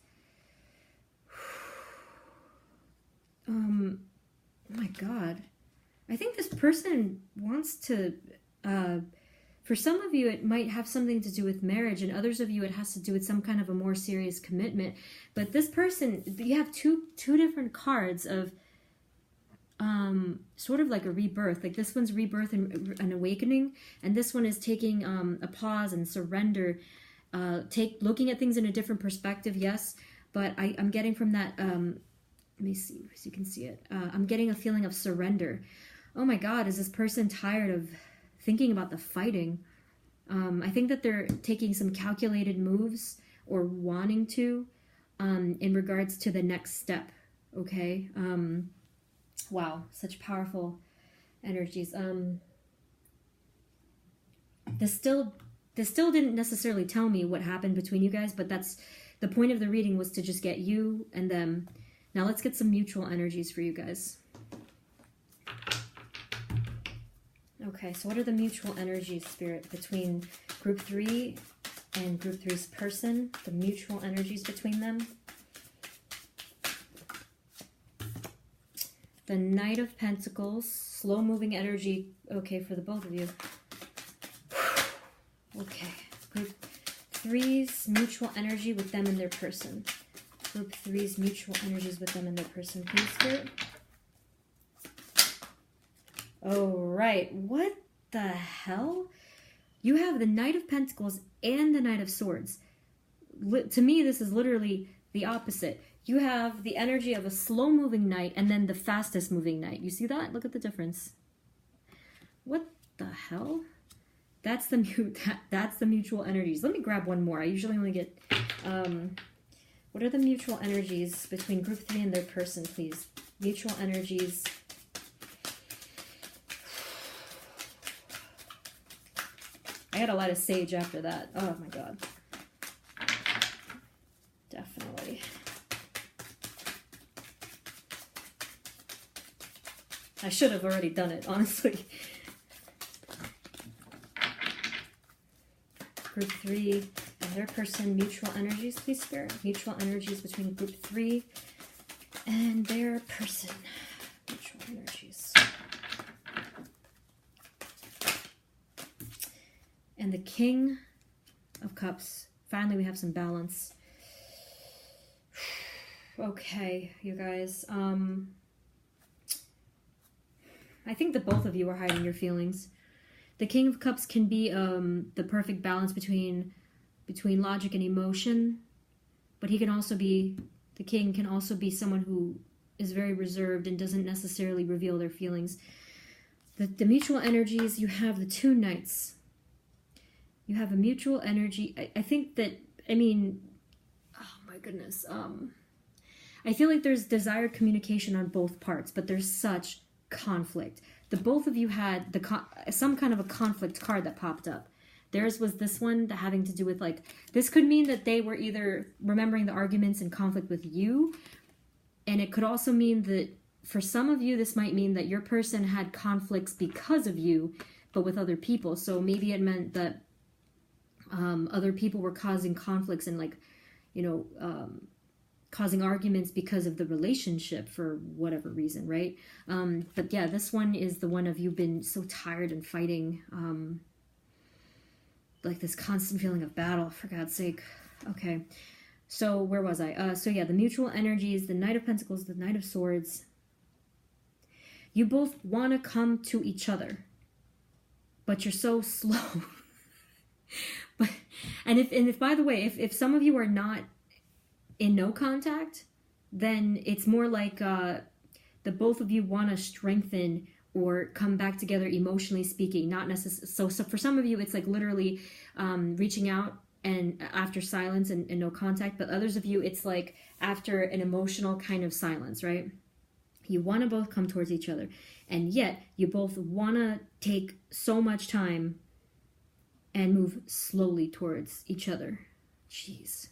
Speaker 1: Oh my God. I think this person wants to, for some of you, it might have something to do with marriage, and others of you, it has to do with some kind of a more serious commitment. But this person, you have two different cards of sort of like a rebirth. Like this one's rebirth and an awakening, and this one is taking a pause and surrender, looking at things in a different perspective, yes. But I'm getting from that, let me see so you can see it. I'm getting a feeling of surrender. Oh my God, is this person tired of thinking about the fighting? I think that they're taking some calculated moves, or wanting to, in regards to the next step, okay? Wow, such powerful energies. This still didn't necessarily tell me what happened between you guys, but that's the point of the reading, was to just get you and them. Now let's get some mutual energies for you guys. Okay, so what are the mutual energies, Spirit, between group 3 and group 3's person? The mutual energies between them. The Knight of Pentacles, slow-moving energy, okay, for the both of you. Okay, group 3's mutual energy with them and their person. Group 3's mutual energies with them and their person, please, Spirit. Oh, right. What the hell? You have the Knight of Pentacles and the Knight of Swords. To me, this is literally the opposite. You have the energy of a slow-moving knight and then the fastest-moving knight. You see that? Look at the difference. What the hell? That's the mutual energies. Let me grab one more. I usually only get... what are the mutual energies between group 3 and their person, please? Mutual energies... I had a lot of sage after that. Oh my God. Definitely. I should have already done it, honestly. Group 3 and their person, mutual energies, please, Spirit. Mutual energies between group 3 and their person. Mutual energies. And the King of Cups. Finally, we have some balance. Okay, you guys. I think that both of you are hiding your feelings. The King of Cups can be the perfect balance between logic and emotion, but he can also be, the King can also be someone who is very reserved and doesn't necessarily reveal their feelings. The mutual energies, you have the two Knights. You have a mutual energy. I think that, I mean, oh my goodness. I feel like there's desired communication on both parts, but there's such conflict. The both of you had some kind of a conflict card that popped up. Theirs was this one, that having to do with, like, this could mean that they were either remembering the arguments and conflict with you, and it could also mean that for some of you, this might mean that your person had conflicts because of you, but with other people. So maybe it meant that other people were causing conflicts and, like, you know, causing arguments because of the relationship for whatever reason, right? But yeah, this one is the one of you've been so tired and fighting, like this constant feeling of battle, for God's sake. Okay, so where was I? So yeah, the mutual energies, the Knight of Pentacles, the Knight of Swords. You both want to come to each other, but you're so slow. And if by the way, if some of you are not in no contact, then it's more like the both of you want to strengthen or come back together emotionally speaking, not necessarily. So for some of you, it's like literally reaching out and after silence and no contact. But others of you, it's like after an emotional kind of silence, right? You want to both come towards each other, and yet you both want to take so much time and move slowly towards each other. Jeez.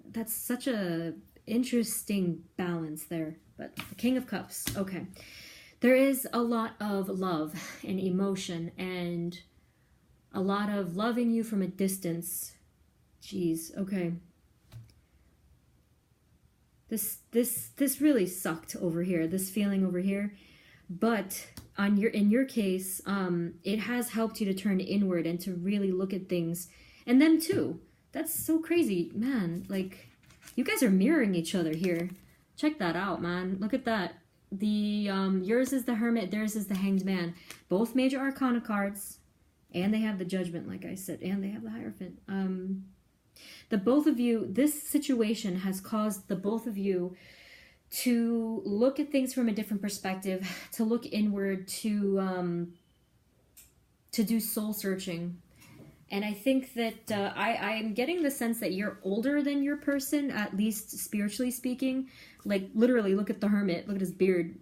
Speaker 1: That's such a interesting balance there. But the King of Cups, okay. There is a lot of love and emotion and a lot of loving you from a distance. Jeez, okay. This really sucked over here, this feeling over here. But in your case, it has helped you to turn inward and to really look at things. And them too. That's so crazy, man. Like, you guys are mirroring each other here. Check that out, man. Look at that. The yours is the Hermit, theirs is the Hanged Man. Both major arcana cards, and they have the Judgment, like I said, and they have the Hierophant. The both of you, this situation has caused the both of you to look at things from a different perspective, to look inward, to do soul searching. And I think that I'm getting the sense that you're older than your person, at least spiritually speaking. Like, literally, look at the Hermit. Look at his beard.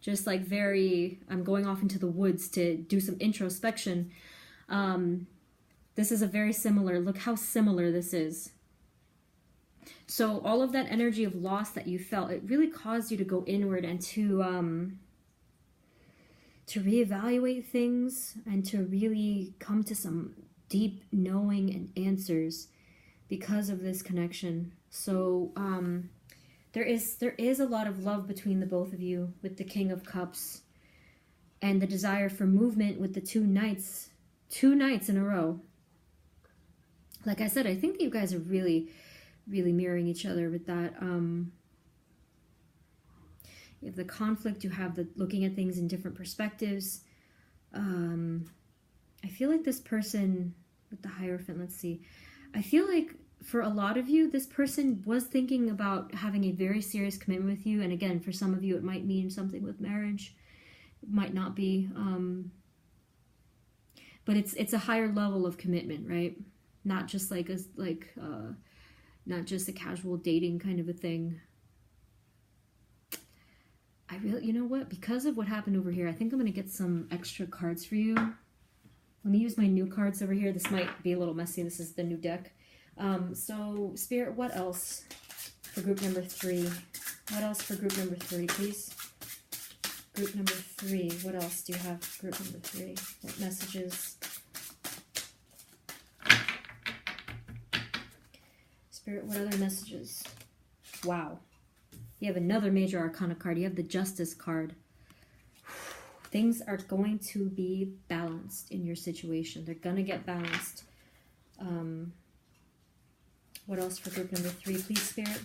Speaker 1: Just like I'm going off into the woods to do some introspection. This is a very similar, look how similar this is. So all of that energy of loss that you felt, it really caused you to go inward and to reevaluate things and to really come to some deep knowing and answers because of this connection. So there is a lot of love between the both of you with the King of Cups and the desire for movement with the two knights in a row. Like I said, I think that you guys are really, really mirroring each other with that. You have the conflict, you have the looking at things in different perspectives. I feel like this person with the Hierophant, let's see. I feel like for a lot of you, this person was thinking about having a very serious commitment with you. And again, for some of you, it might mean something with marriage. It might not be. But it's a higher level of commitment, right? Not just not just a casual dating kind of a thing. I really, you know what? Because of what happened over here, I think I'm going to get some extra cards for you. Let me use my new cards over here. This might be a little messy. This is the new deck. So, Spirit, what else for group number 3? What else for group number 3, please? Group number 3. What else do you have for group number 3? What messages? Spirit, what other messages? Wow. You have another major arcana card. You have the Justice card. Things are going to be balanced in your situation. They're going to get balanced. What else for group number 3, please, Spirit?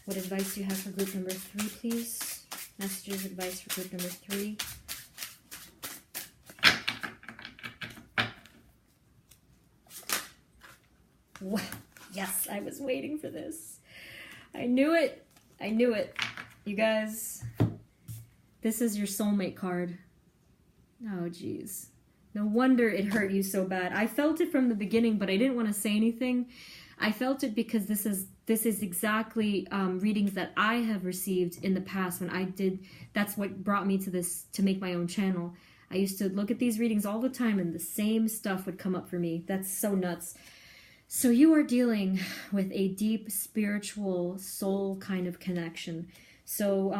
Speaker 1: What advice do you have for group number 3, please? Messages, advice for group number 3. What? Yes, I was waiting for this. I knew it. I knew it. You guys, this is your soulmate card. Oh, geez. No wonder it hurt you so bad. I felt it from the beginning, but I didn't want to say anything. I felt it because this is exactly readings that I have received in the past when I did. That's what brought me to this, to make my own channel. I used to look at these readings all the time and the same stuff would come up for me. That's so nuts. So you are dealing with a deep spiritual soul kind of connection. So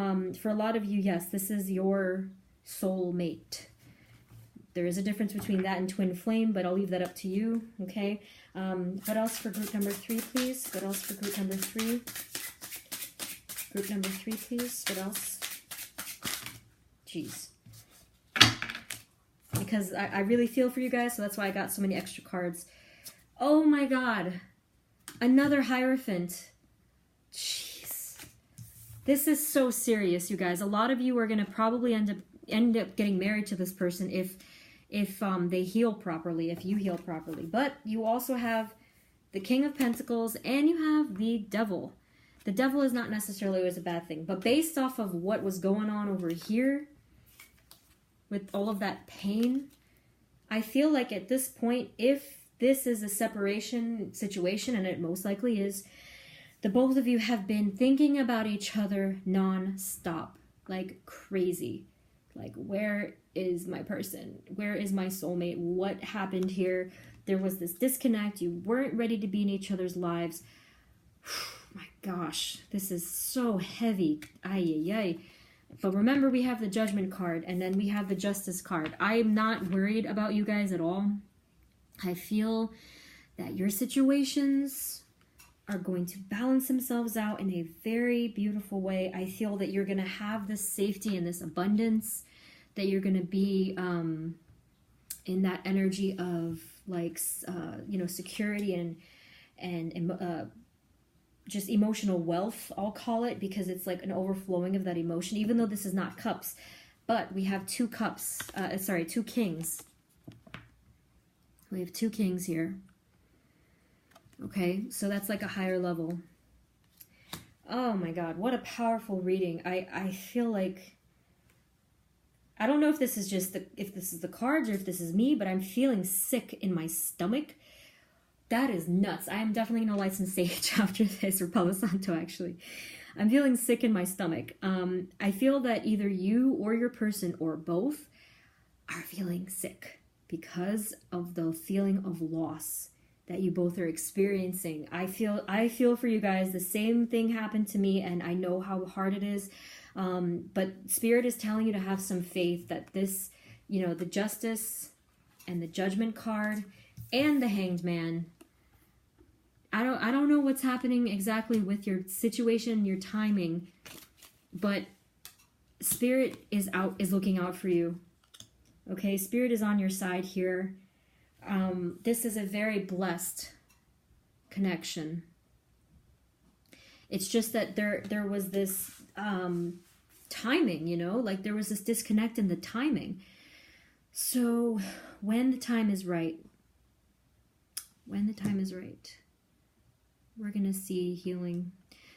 Speaker 1: for a lot of you, yes, this is your soul mate. There is a difference between that and twin flame, but I'll leave that up to you, okay? What else for group number 3, please? What else for group number 3? Group number 3, please. What else? Jeez. Because I really feel for you guys, so that's why I got so many extra cards. Oh my God. Another Hierophant. Jeez. This is so serious, you guys. A lot of you are going to probably end up getting married to this person if they heal properly, if you heal properly. But you also have the King of Pentacles and you have the Devil. The Devil is not necessarily always a bad thing, but based off of what was going on over here with all of that pain, I feel like at this point, if this is a separation situation, and it most likely is, the both of you have been thinking about each other non-stop, like crazy. Like, where is my person? Where is my soulmate? What happened here? There was this disconnect. You weren't ready to be in each other's lives. My gosh, this is so heavy. Ay, ay, ay. But remember, we have the Judgment card, and then we have the Justice card. I'm not worried about you guys at all. I feel that your situations are going to balance themselves out in a very beautiful way. I feel that you're going to have this safety and this abundance, that you're going to be in that energy of like, you know, security and just emotional wealth, I'll call it, because it's like an overflowing of that emotion, even though this is not cups. But we have two cups, sorry, two kings. We have two kings here. Okay, so that's like a higher level. Oh my God, what a powerful reading. I feel like, I don't know if this is just if this is the cards or if this is me, but I'm feeling sick in my stomach. That is nuts. I am definitely going to light some sage after this, or Palo Santo actually. I'm feeling sick in my stomach. I feel that either you or your person or both are feeling sick because of the feeling of loss that you both are experiencing. I feel for you guys. The same thing happened to me, and I know how hard it is. But Spirit is telling you to have some faith that this, you know, the Justice and the Judgment card and the Hanged Man. I don't know what's happening exactly with your situation, your timing, but Spirit is looking out for you. Okay, Spirit is on your side here. This is a very blessed connection. It's just that there was this timing, you know, like there was this disconnect in the timing. So when the time is right, we're going to see healing.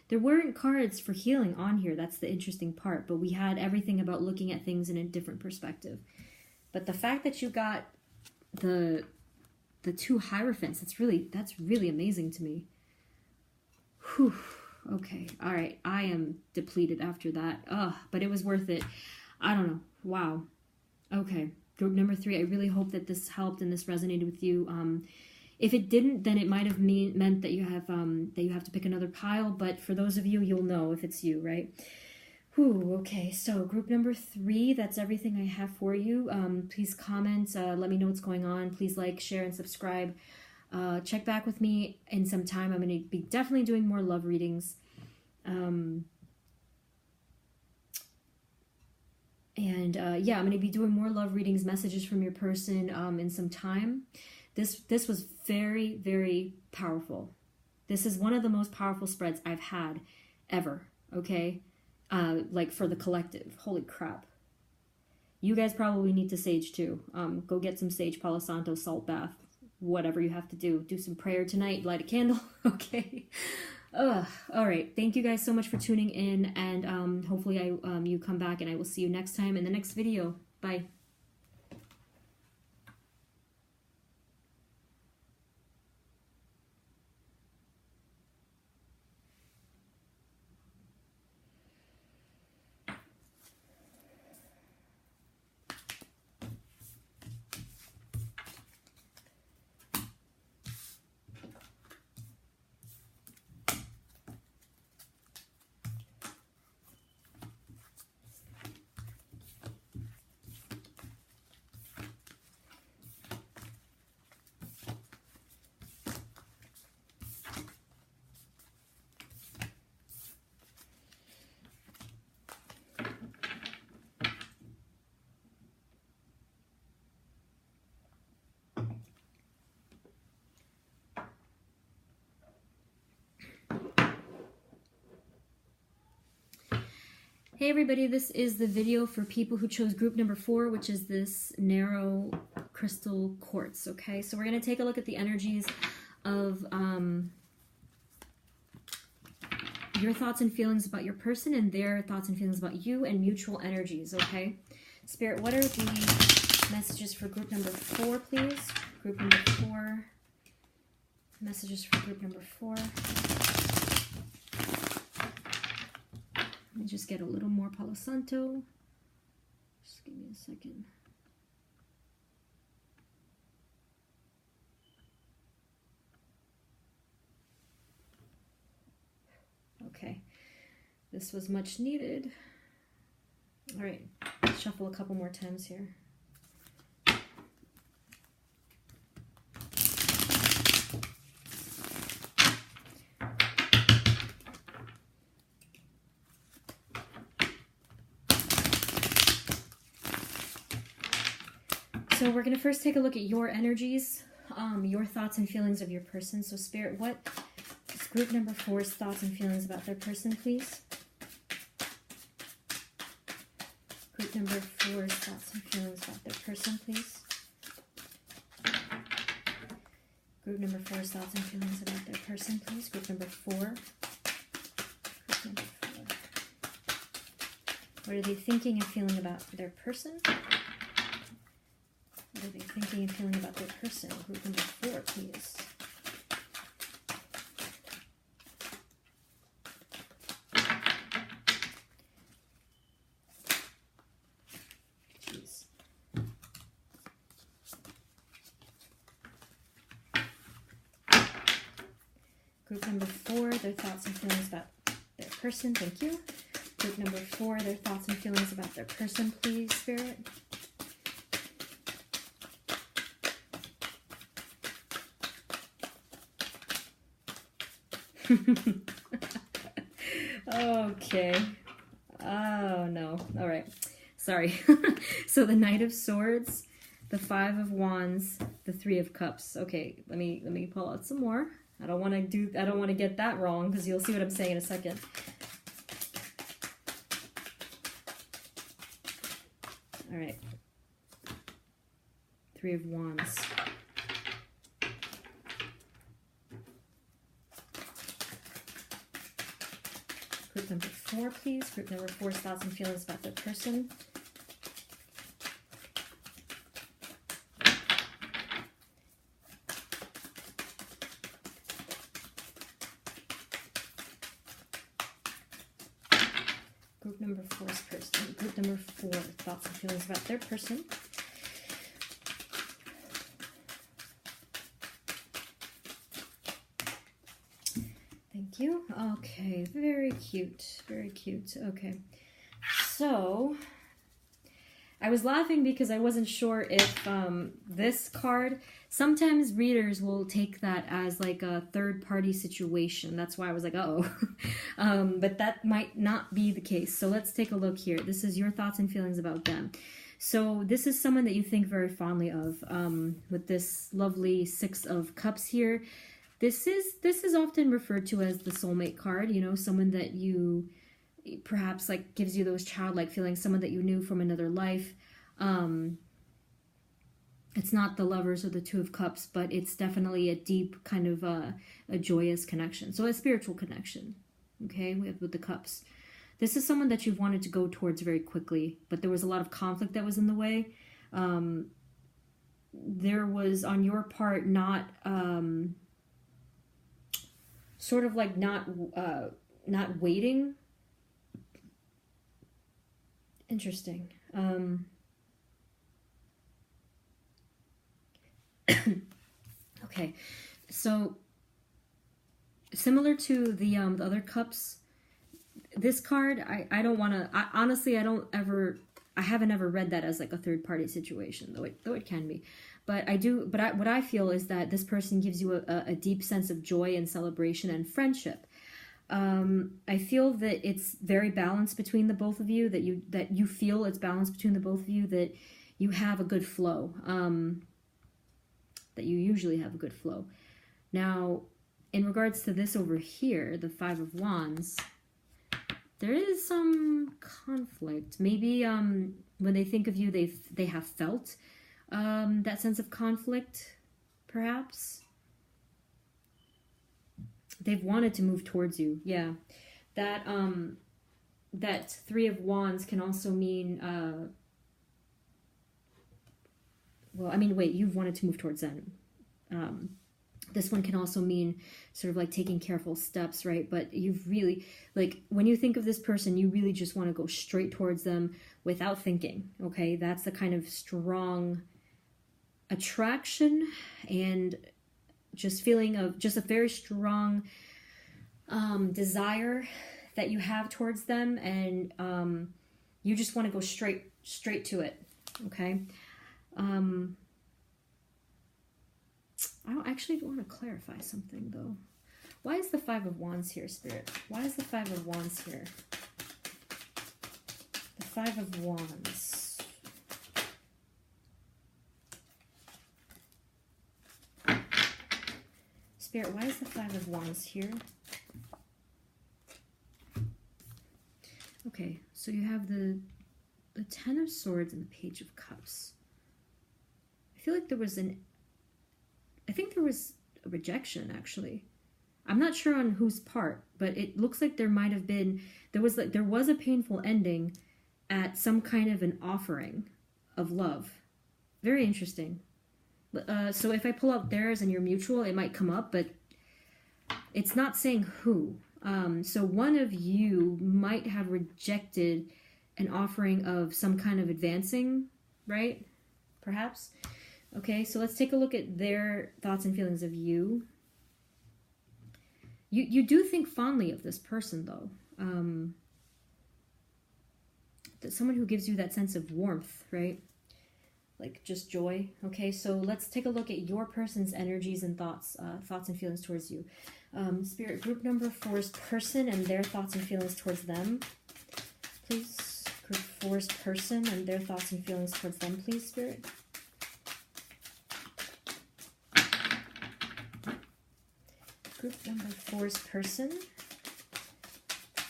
Speaker 1: There weren't cards for healing on here. That's the interesting part. But we had everything about looking at things in a different perspective. But the fact that you got the two Hierophants, that's really amazing to me. Whew. Okay. All right. I am depleted after that. But it was worth it. I don't know. Wow. Okay. Group number 3. I really hope that this helped and this resonated with you. If it didn't, then it might have meant that you have to pick another pile. But for those of you, you'll know if it's you, right? Whew, okay, so group number 3, that's everything I have for you. Please comment, let me know what's going on. Please like, share, and subscribe. Check back with me in some time. I'm going to be definitely doing more love readings. Yeah, I'm going to be doing more love readings, messages from your person in some time. This was very, very powerful. This is one of the most powerful spreads I've had ever, okay? Like for the collective. Holy crap. You guys probably need to sage too. Go get some sage, Palo Santo, salt bath, whatever you have to do. Do some prayer tonight, light a candle, okay? All right. Thank you guys so much for tuning in, and hopefully you come back, and I will see you next time in the next video. Bye. Hey everybody, this is the video for people who chose group number 4, which is this narrow crystal quartz, okay? So we're going to take a look at the energies of your thoughts and feelings about your person and their thoughts and feelings about you, and mutual energies, okay? Spirit, what are the messages for group number 4, please? Group number 4. Messages for group number 4. Let me just get a little more Palo Santo. Just give me a second. Okay, this was much needed. All right, let's shuffle a couple more times here. So we're going to first take a look at your energies, your thoughts and feelings of your person. So Spirit, what is group number 4's thoughts and feelings about their person, please? Group number 4's thoughts and feelings about their person, please. Group number 4's thoughts and feelings about their person, please. Group number 4. Group number 4. What are they thinking and feeling about their person? What are they thinking and feeling about their person? Group number 4, please. Jeez. Group number 4, their thoughts and feelings about their person. Thank you. Group number 4, their thoughts and feelings about their person, please, Spirit. Okay. Oh, no. All right. Sorry. So the Knight of Swords, the 5 of Wands, the 3 of Cups. Okay, let me pull out some more. I don't want to get that wrong because you'll see what I'm saying in a second. All right. 3 of Wands. Group number 4, please. Group number 4's thoughts and feelings about their person. Group number 4's person. Group number 4, thoughts and feelings about their person. Thank you. Okay, very cute. Very cute. Okay. So, I was laughing because I wasn't sure if this card, sometimes readers will take that as like a third-party situation. That's why I was like, uh-oh. But that might not be the case. So let's take a look here. This is your thoughts and feelings about them. So this is someone that you think very fondly of, with this lovely 6 of Cups here. This is often referred to as the soulmate card, you know, someone that you perhaps like gives you those childlike feelings, someone that you knew from another life. It's not the Lovers or the 2 of Cups, but it's definitely a deep kind of a joyous connection. So a spiritual connection, okay, with the Cups. This is someone that you've wanted to go towards very quickly, but there was a lot of conflict that was in the way. There was on your part not... sort of like not waiting. Interesting. Okay, so similar to the other cups, this card, I don't want to. Honestly, I haven't ever read that as like a third party situation, though it can be. But I do. But what I feel is that this person gives you a deep sense of joy and celebration and friendship. I feel that it's very balanced between the both of you. That you feel it's balanced between the both of you. That you have a good flow. That you usually have a good flow. Now, in regards to this over here, the 5 of Wands, there is some conflict. Maybe when they think of you, they have felt that sense of conflict, perhaps. They've wanted to move towards you. Yeah. That 3 of Wands can also mean... well, I mean, wait, you've wanted to move towards them. This one can also mean sort of like taking careful steps, right? But you've really, like, when you think of this person, you really just want to go straight towards them without thinking, okay? That's the kind of strong attraction and just feeling of just a very strong desire that you have towards them, and you just want to go straight to it, okay? I don't actually want to clarify something, though. Why is the 5 of Wands here, Spirit? Why is the 5 of Wands here? The 5 of Wands. Spirit, why is the Five of Wands here? Okay, so you have the Ten of Swords and the Page of Cups. I feel like there was I think there was a rejection, actually. I'm not sure on whose part, but it looks like there might have been, there was a painful ending at some kind of an offering of love. Very interesting. So if I pull out theirs and your mutual, it might come up, but it's not saying who. So one of you might have rejected an offering of some kind of advancing, right? Perhaps. Okay, so let's take a look at their thoughts and feelings of you. You do think fondly of this person, though. Someone who gives you that sense of warmth, right? Like just joy. Okay, so let's take a look at your person's energies and thoughts and feelings towards you. Spirit, group number 4's person and their thoughts and feelings towards them, please. Group 4's person and their thoughts and feelings towards them, please, Spirit. Group number 4's person,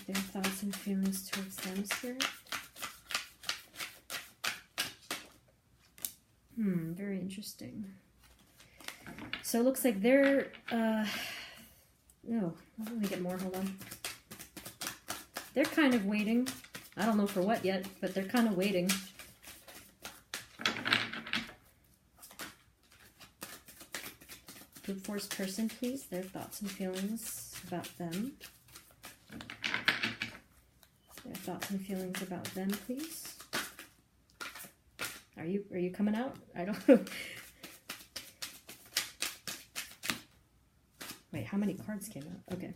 Speaker 1: their thoughts and feelings towards them, Spirit. Very interesting. So it looks like they're, no, let me get more, hold on. They're kind of waiting. I don't know for what yet, but they're kind of waiting. Group 4's person, please. Their thoughts and feelings about them. Their thoughts and feelings about them, please. Are you coming out? I don't know. Wait, how many cards came out? Okay.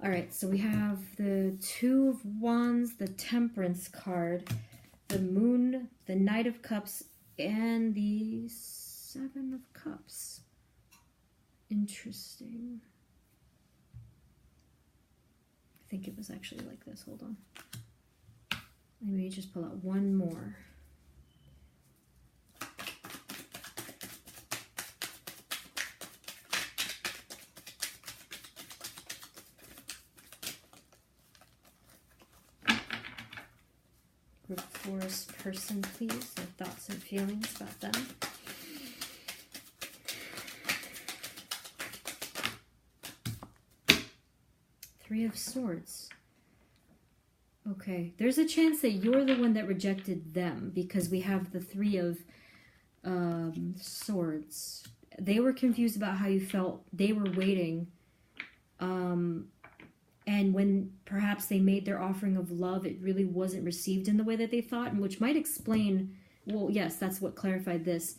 Speaker 1: All right, so we have the Two of Wands, the Temperance card, the Moon, the Knight of Cups, and the Seven of Cups. Interesting. I think it was actually like this. Hold on. Let me just pull out one more. Group 4's person, please. Their thoughts and feelings about them. Three of Swords. Okay, there's a chance that you're the one that rejected them because we have the Three of Swords. They were confused about how you felt. They were waiting. And when perhaps they made their offering of love, it really wasn't received in the way that they thought, and which might explain, well, yes, that's what clarified this.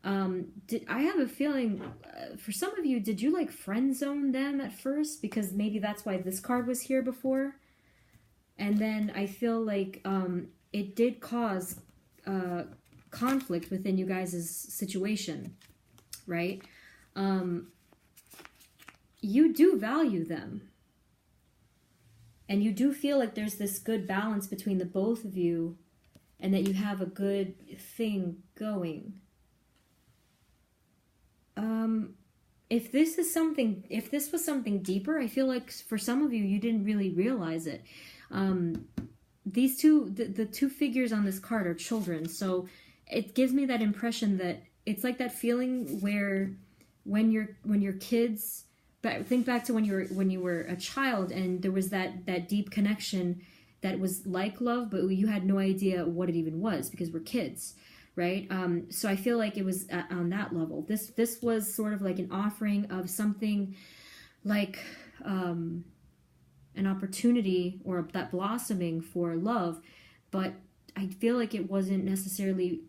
Speaker 1: I have a feeling, for some of you, did you like friend zone them at first? Because maybe that's why this card was here before. And then I feel like it did cause conflict within you guys' situation, right? You do value them. And you do feel like there's this good balance between the both of you and that you have a good thing going. If this was something deeper, I feel like for some of you, you didn't really realize it. These two, the two figures on this card are children. So it gives me that impression that it's like that feeling where when you're kids, but think back to when you were a child and there was that deep connection that was like love, but you had no idea what it even was because we're kids, right? So I feel like it was on that level. This was sort of like an offering of something like an opportunity or that blossoming for love, but I feel like it wasn't necessarily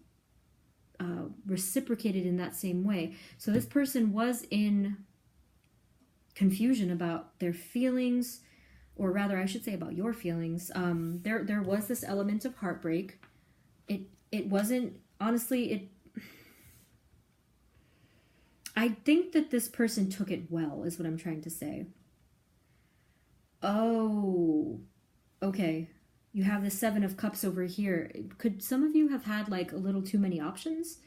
Speaker 1: reciprocated in that same way. So this person was in confusion about their feelings, or rather I should say about your feelings. There was this element of heartbreak. It wasn't, honestly, I think that this person took it well, is what I'm trying to say. Oh, okay. You have the Seven of Cups over here. Could some of you have had like a little too many options?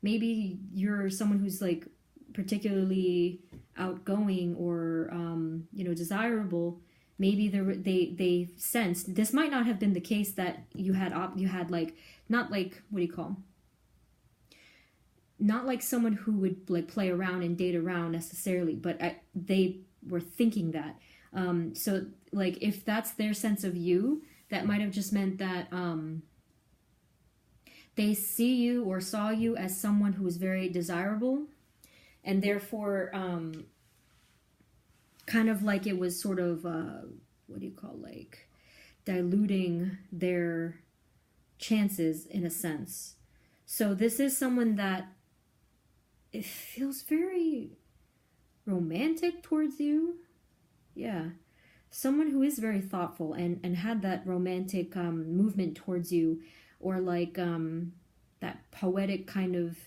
Speaker 1: Maybe you're someone who's like particularly outgoing or you know, desirable, maybe they sensed this might not have been the case, that you had like, not like, what do you call, not like someone who would like play around and date around necessarily, but they were thinking that. So like, if that's their sense of you, that might have just meant that they see you or saw you as someone who is very desirable, and therefore kind of like it was sort of what do you call, like diluting their chances in a sense. So this is someone that it feels very romantic towards you. Yeah. Someone who is very thoughtful and had that romantic movement towards you, or like that poetic kind of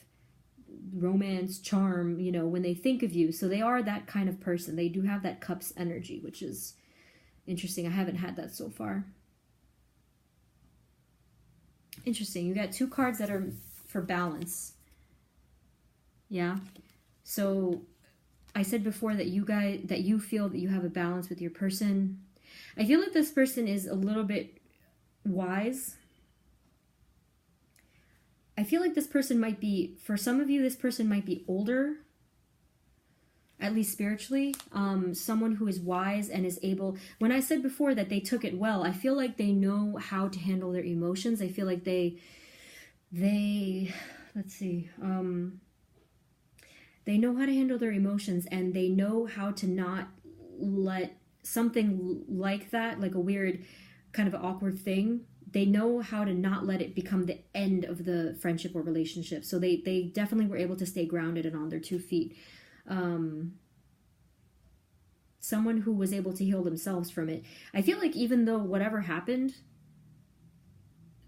Speaker 1: romance charm, you know, when they think of you. So they are that kind of person. They do have that cups energy, which is interesting. I haven't had that so far. Interesting. You got two cards that are for balance. Yeah. So I said before that you feel that you have a balance with your person. I feel like this person is a little bit wise. I feel like this person might be, for some of you, this person might be older, at least spiritually. Someone who is wise and is able, when I said before that they took it well, I feel like they know how to handle their emotions. I feel like they let's see, they know how to handle their emotions, and they know how to not let something like that, like a weird kind of awkward thing, they know how to not let it become the end of the friendship or relationship. So they definitely were able to stay grounded and on their 2 feet. Someone who was able to heal themselves from it. I feel like even though whatever happened,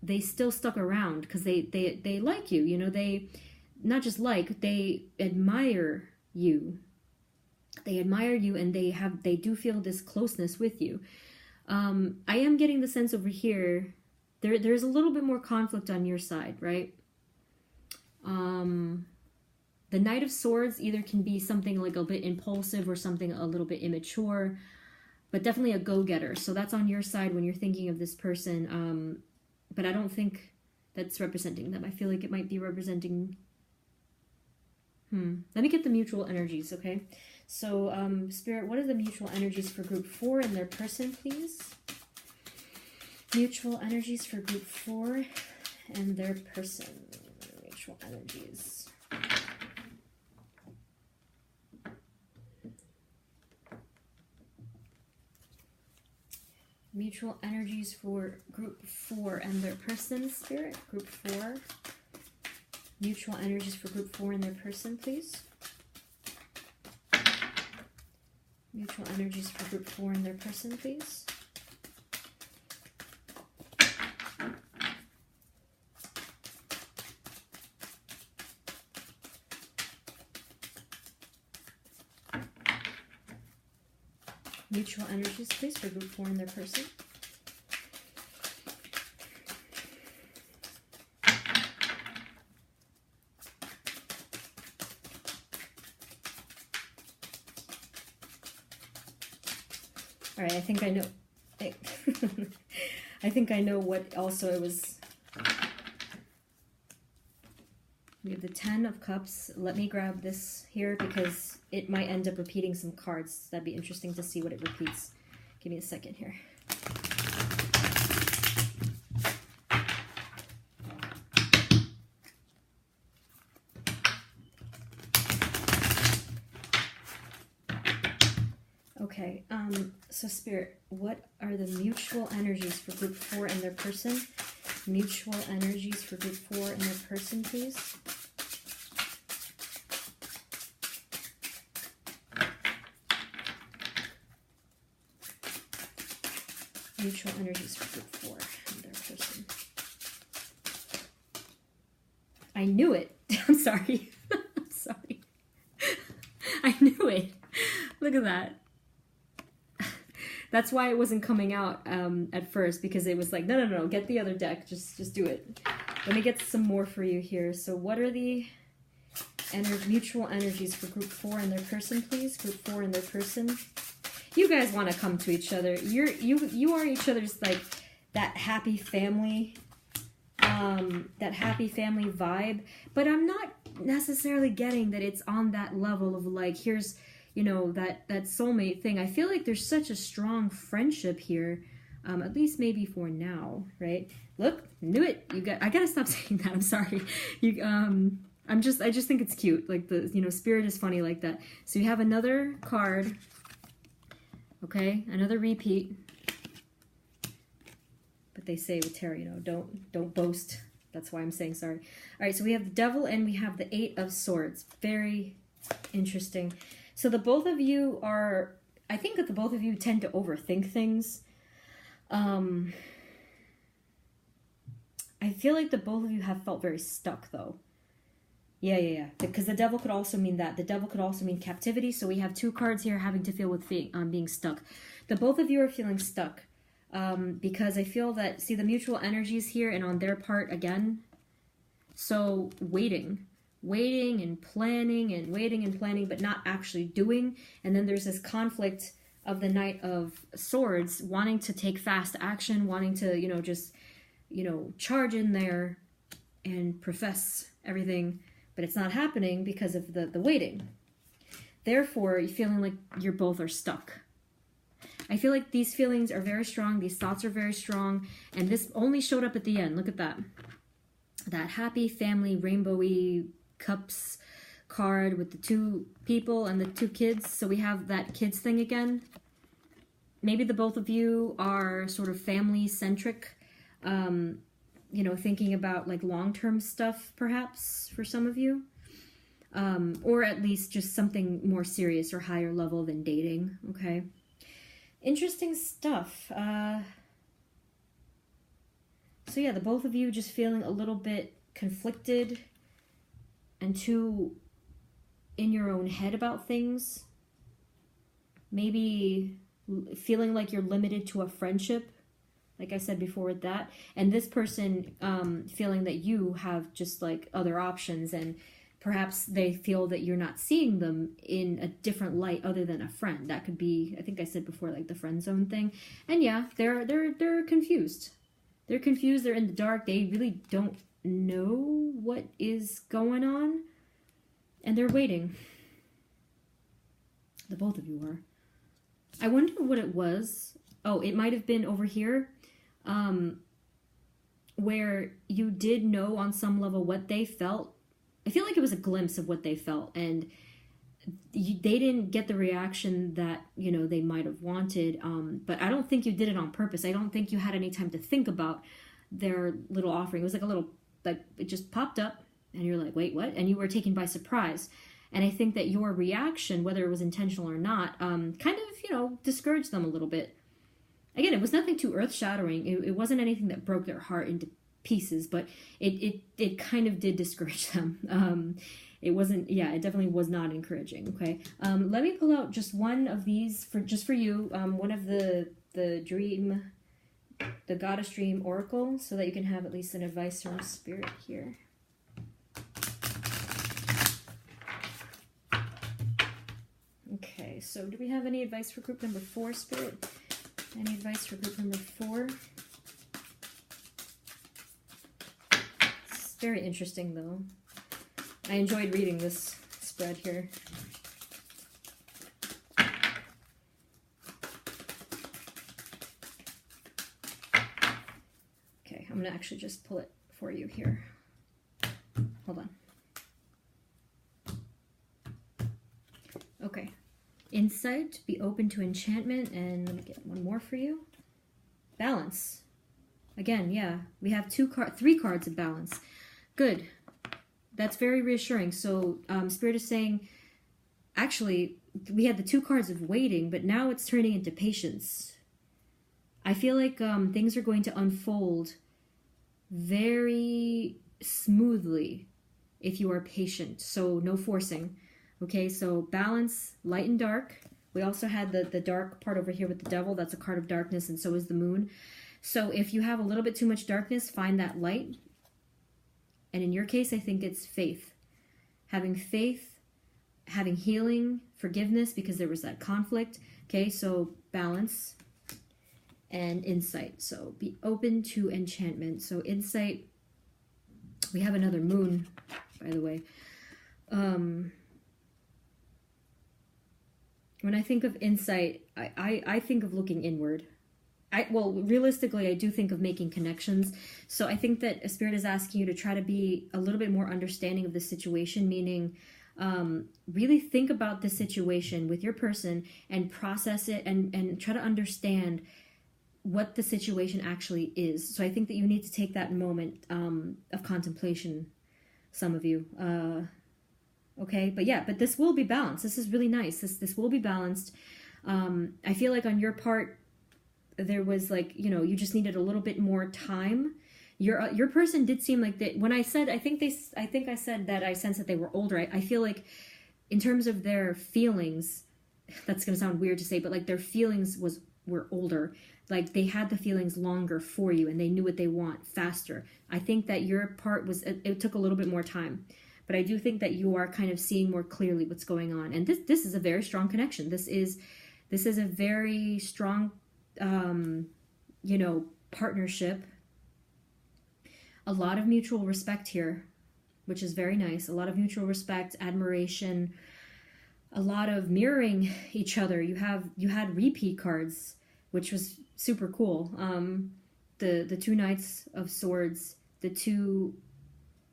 Speaker 1: they still stuck around because they like you. You know, they not just like, they admire you. They admire you, and they do feel this closeness with you. I am getting the sense over here, there's a little bit more conflict on your side, right? The Knight of Swords either can be something like a bit impulsive or something a little bit immature, but definitely a go-getter. So that's on your side when you're thinking of this person. But I don't think that's representing them. I feel like it might be representing... Let me get the mutual energies, okay? So, Spirit, what are the mutual energies for group 4 and their person, please? Mutual energies for group 4 and their person. Mutual energies. Mutual energies for group 4 and their person, Spirit. Group 4. Mutual energies for group 4 and their person, please. Mutual energies for group 4 and their person, please. Mutual energies, please, for group 4 and their person. All right, I think I know. I think I know what also it was. We have the 10 of Cups. Let me grab this here because it might end up repeating some cards. That'd be interesting to see what it repeats. Give me a second here. Okay, so Spirit, what are the mutual energies for group 4 and their person? Mutual energies for group 4 and their person, please. Mutual energies for group 4 and their person. I knew it. I'm sorry. I'm sorry. I knew it. Look at that. That's why it wasn't coming out at first, because it was like, no, get the other deck. Just do it. Let me get some more for you here. So what are the mutual energies for group 4 and their person, please. Group 4 and their person. You guys want to come to each other. You are each other's, like, that happy family, vibe. But I'm not necessarily getting that it's on that level of, like, here's, you know, that soulmate thing. I feel like there's such a strong friendship here. At least maybe for now, right? Look, knew it. I gotta stop saying that. I'm sorry. I just think it's cute. Like, the, you know, spirit is funny like that. So you have another card. Okay, another repeat. But they say with tarot, you know, don't boast. That's why I'm saying sorry. All right, so we have the Devil and we have the 8 of Swords. Very interesting. So the both of you are, I think that the both of you tend to overthink things. I feel like the both of you have felt very stuck, though. Yeah. Because the Devil could also mean that. The Devil could also mean captivity. So we have 2 cards here having to feel with being stuck. The both of you are feeling stuck. Because I feel that, see the mutual energies here and on their part again. So waiting and planning, but not actually doing. And then there's this conflict of the Knight of Swords, wanting to take fast action, wanting to, you know, just, you know, charge in there and profess everything, but it's not happening because of the waiting. Therefore, you're feeling like you both are stuck. I feel like these feelings are very strong, these thoughts are very strong, and this only showed up at the end. Look at that. That happy family, rainbowy cups card with the 2 people and the 2 kids. So we have that kids thing again. Maybe the both of you are sort of family centric, you know, thinking about like long-term stuff perhaps for some of you, or at least just something more serious or higher level than dating. Okay, interesting stuff. So yeah, the both of you just feeling a little bit conflicted and too in your own head about things. Maybe feeling like you're limited to a friendship, like I said before with that. And this person feeling that you have just like other options, and perhaps they feel that you're not seeing them in a different light other than a friend. That could be, I think I said before, like the friend zone thing. And yeah, they're confused. They're confused, they're in the dark, they really don't know what is going on. And they're waiting. The both of you are. I wonder what it was. Oh, it might have been over here, where you did know on some level what they felt. I feel like it was a glimpse of what they felt, and they didn't get the reaction that, you know, they might have wanted. But I don't think you did it on purpose. I don't think you had any time to think about their little offering. It was like a little, like, it just popped up, and you're like, wait, what? And you were taken by surprise. And I think that your reaction, whether it was intentional or not, kind of, you know, discouraged them a little bit. Again, it was nothing too earth-shattering. It wasn't anything that broke their heart into pieces, but it kind of did discourage them. It wasn't, yeah, it definitely was not encouraging, okay? Let me pull out just one of these for you, one of the Goddess Dream Oracle, so that you can have at least an advice from Spirit here. Okay, so do we have any advice for group number 4, Spirit? Any advice for group number 4? It's very interesting, though. I enjoyed reading this spread here. Okay, I'm going to actually just pull it for you here. Hold on. Okay. Insight, be open to enchantment, and let me get one more for you. Balance. Again, yeah, we have 3 cards of balance. Good. That's very reassuring. So Spirit is saying, actually, we had the 2 cards of waiting, but now it's turning into patience. I feel like things are going to unfold very smoothly if you are patient. So no forcing. Okay, so balance, light and dark. We also had the dark part over here with the Devil. That's a card of darkness, and so is the Moon. So if you have a little bit too much darkness, find that light. And in your case, I think it's faith. having faith, having healing, forgiveness, because there was that conflict. Okay, so balance and insight. So be open to enchantment. So insight, we have another moon, by the way. When I think of insight, I think of looking inward. Well, realistically, I do think of making connections. So I think that a spirit is asking you to try to be a little bit more understanding of the situation, meaning really think about the situation with your person and process it and try to understand what the situation actually is. So I think that you need to take that moment of contemplation, some of you. Okay, but yeah, but this will be balanced. This is really nice. This will be balanced. I feel like on your part, there was like, you know, you just needed a little bit more time. Your person did seem like that. When I said, I think I said that I sensed that they were older. I feel like in terms of their feelings, that's going to sound weird to say, but like their feelings were older. Like they had the feelings longer for you and they knew what they want faster. I think that your part was, it took a little bit more time. But I do think that you are kind of seeing more clearly what's going on. And this is a very strong connection. This is a very strong, you know, partnership. A lot of mutual respect here, which is very nice. A lot of mutual respect, admiration, a lot of mirroring each other. You had repeat cards, which was super cool. The two Knights of Swords, there's two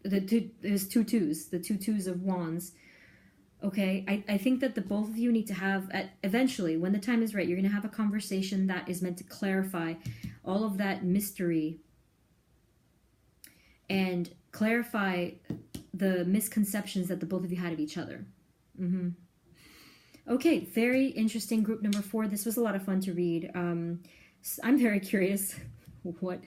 Speaker 1: twos, the two twos of wands. Okay, I think that the both of you need to have, eventually, when the time is right, you're going to have a conversation that is meant to clarify all of that mystery and clarify the misconceptions that the both of you had of each other. Okay, very interesting group number 4. This was a lot of fun to read. I'm very curious what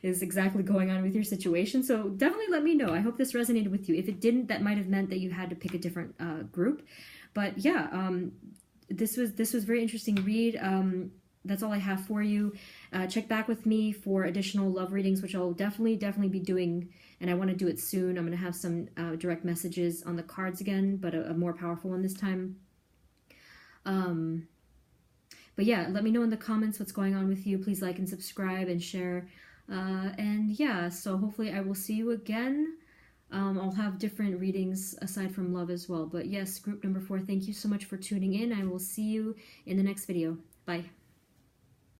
Speaker 1: is exactly going on with your situation, so definitely let me know. I hope this resonated with you. If it didn't, that might have meant that you had to pick a different group, but yeah, this was very interesting read. That's all I have for you. Check back with me for additional love readings, which I'll definitely be doing, and I want to do it soon. I'm going to have some direct messages on the cards again, but a more powerful one this time. But yeah, let me know in the comments what's going on with you. Please like and subscribe and share. And yeah, so hopefully I will see you again. I'll have different readings aside from love as well. But yes, group number 4, thank you so much for tuning in. I will see you in the next video. Bye.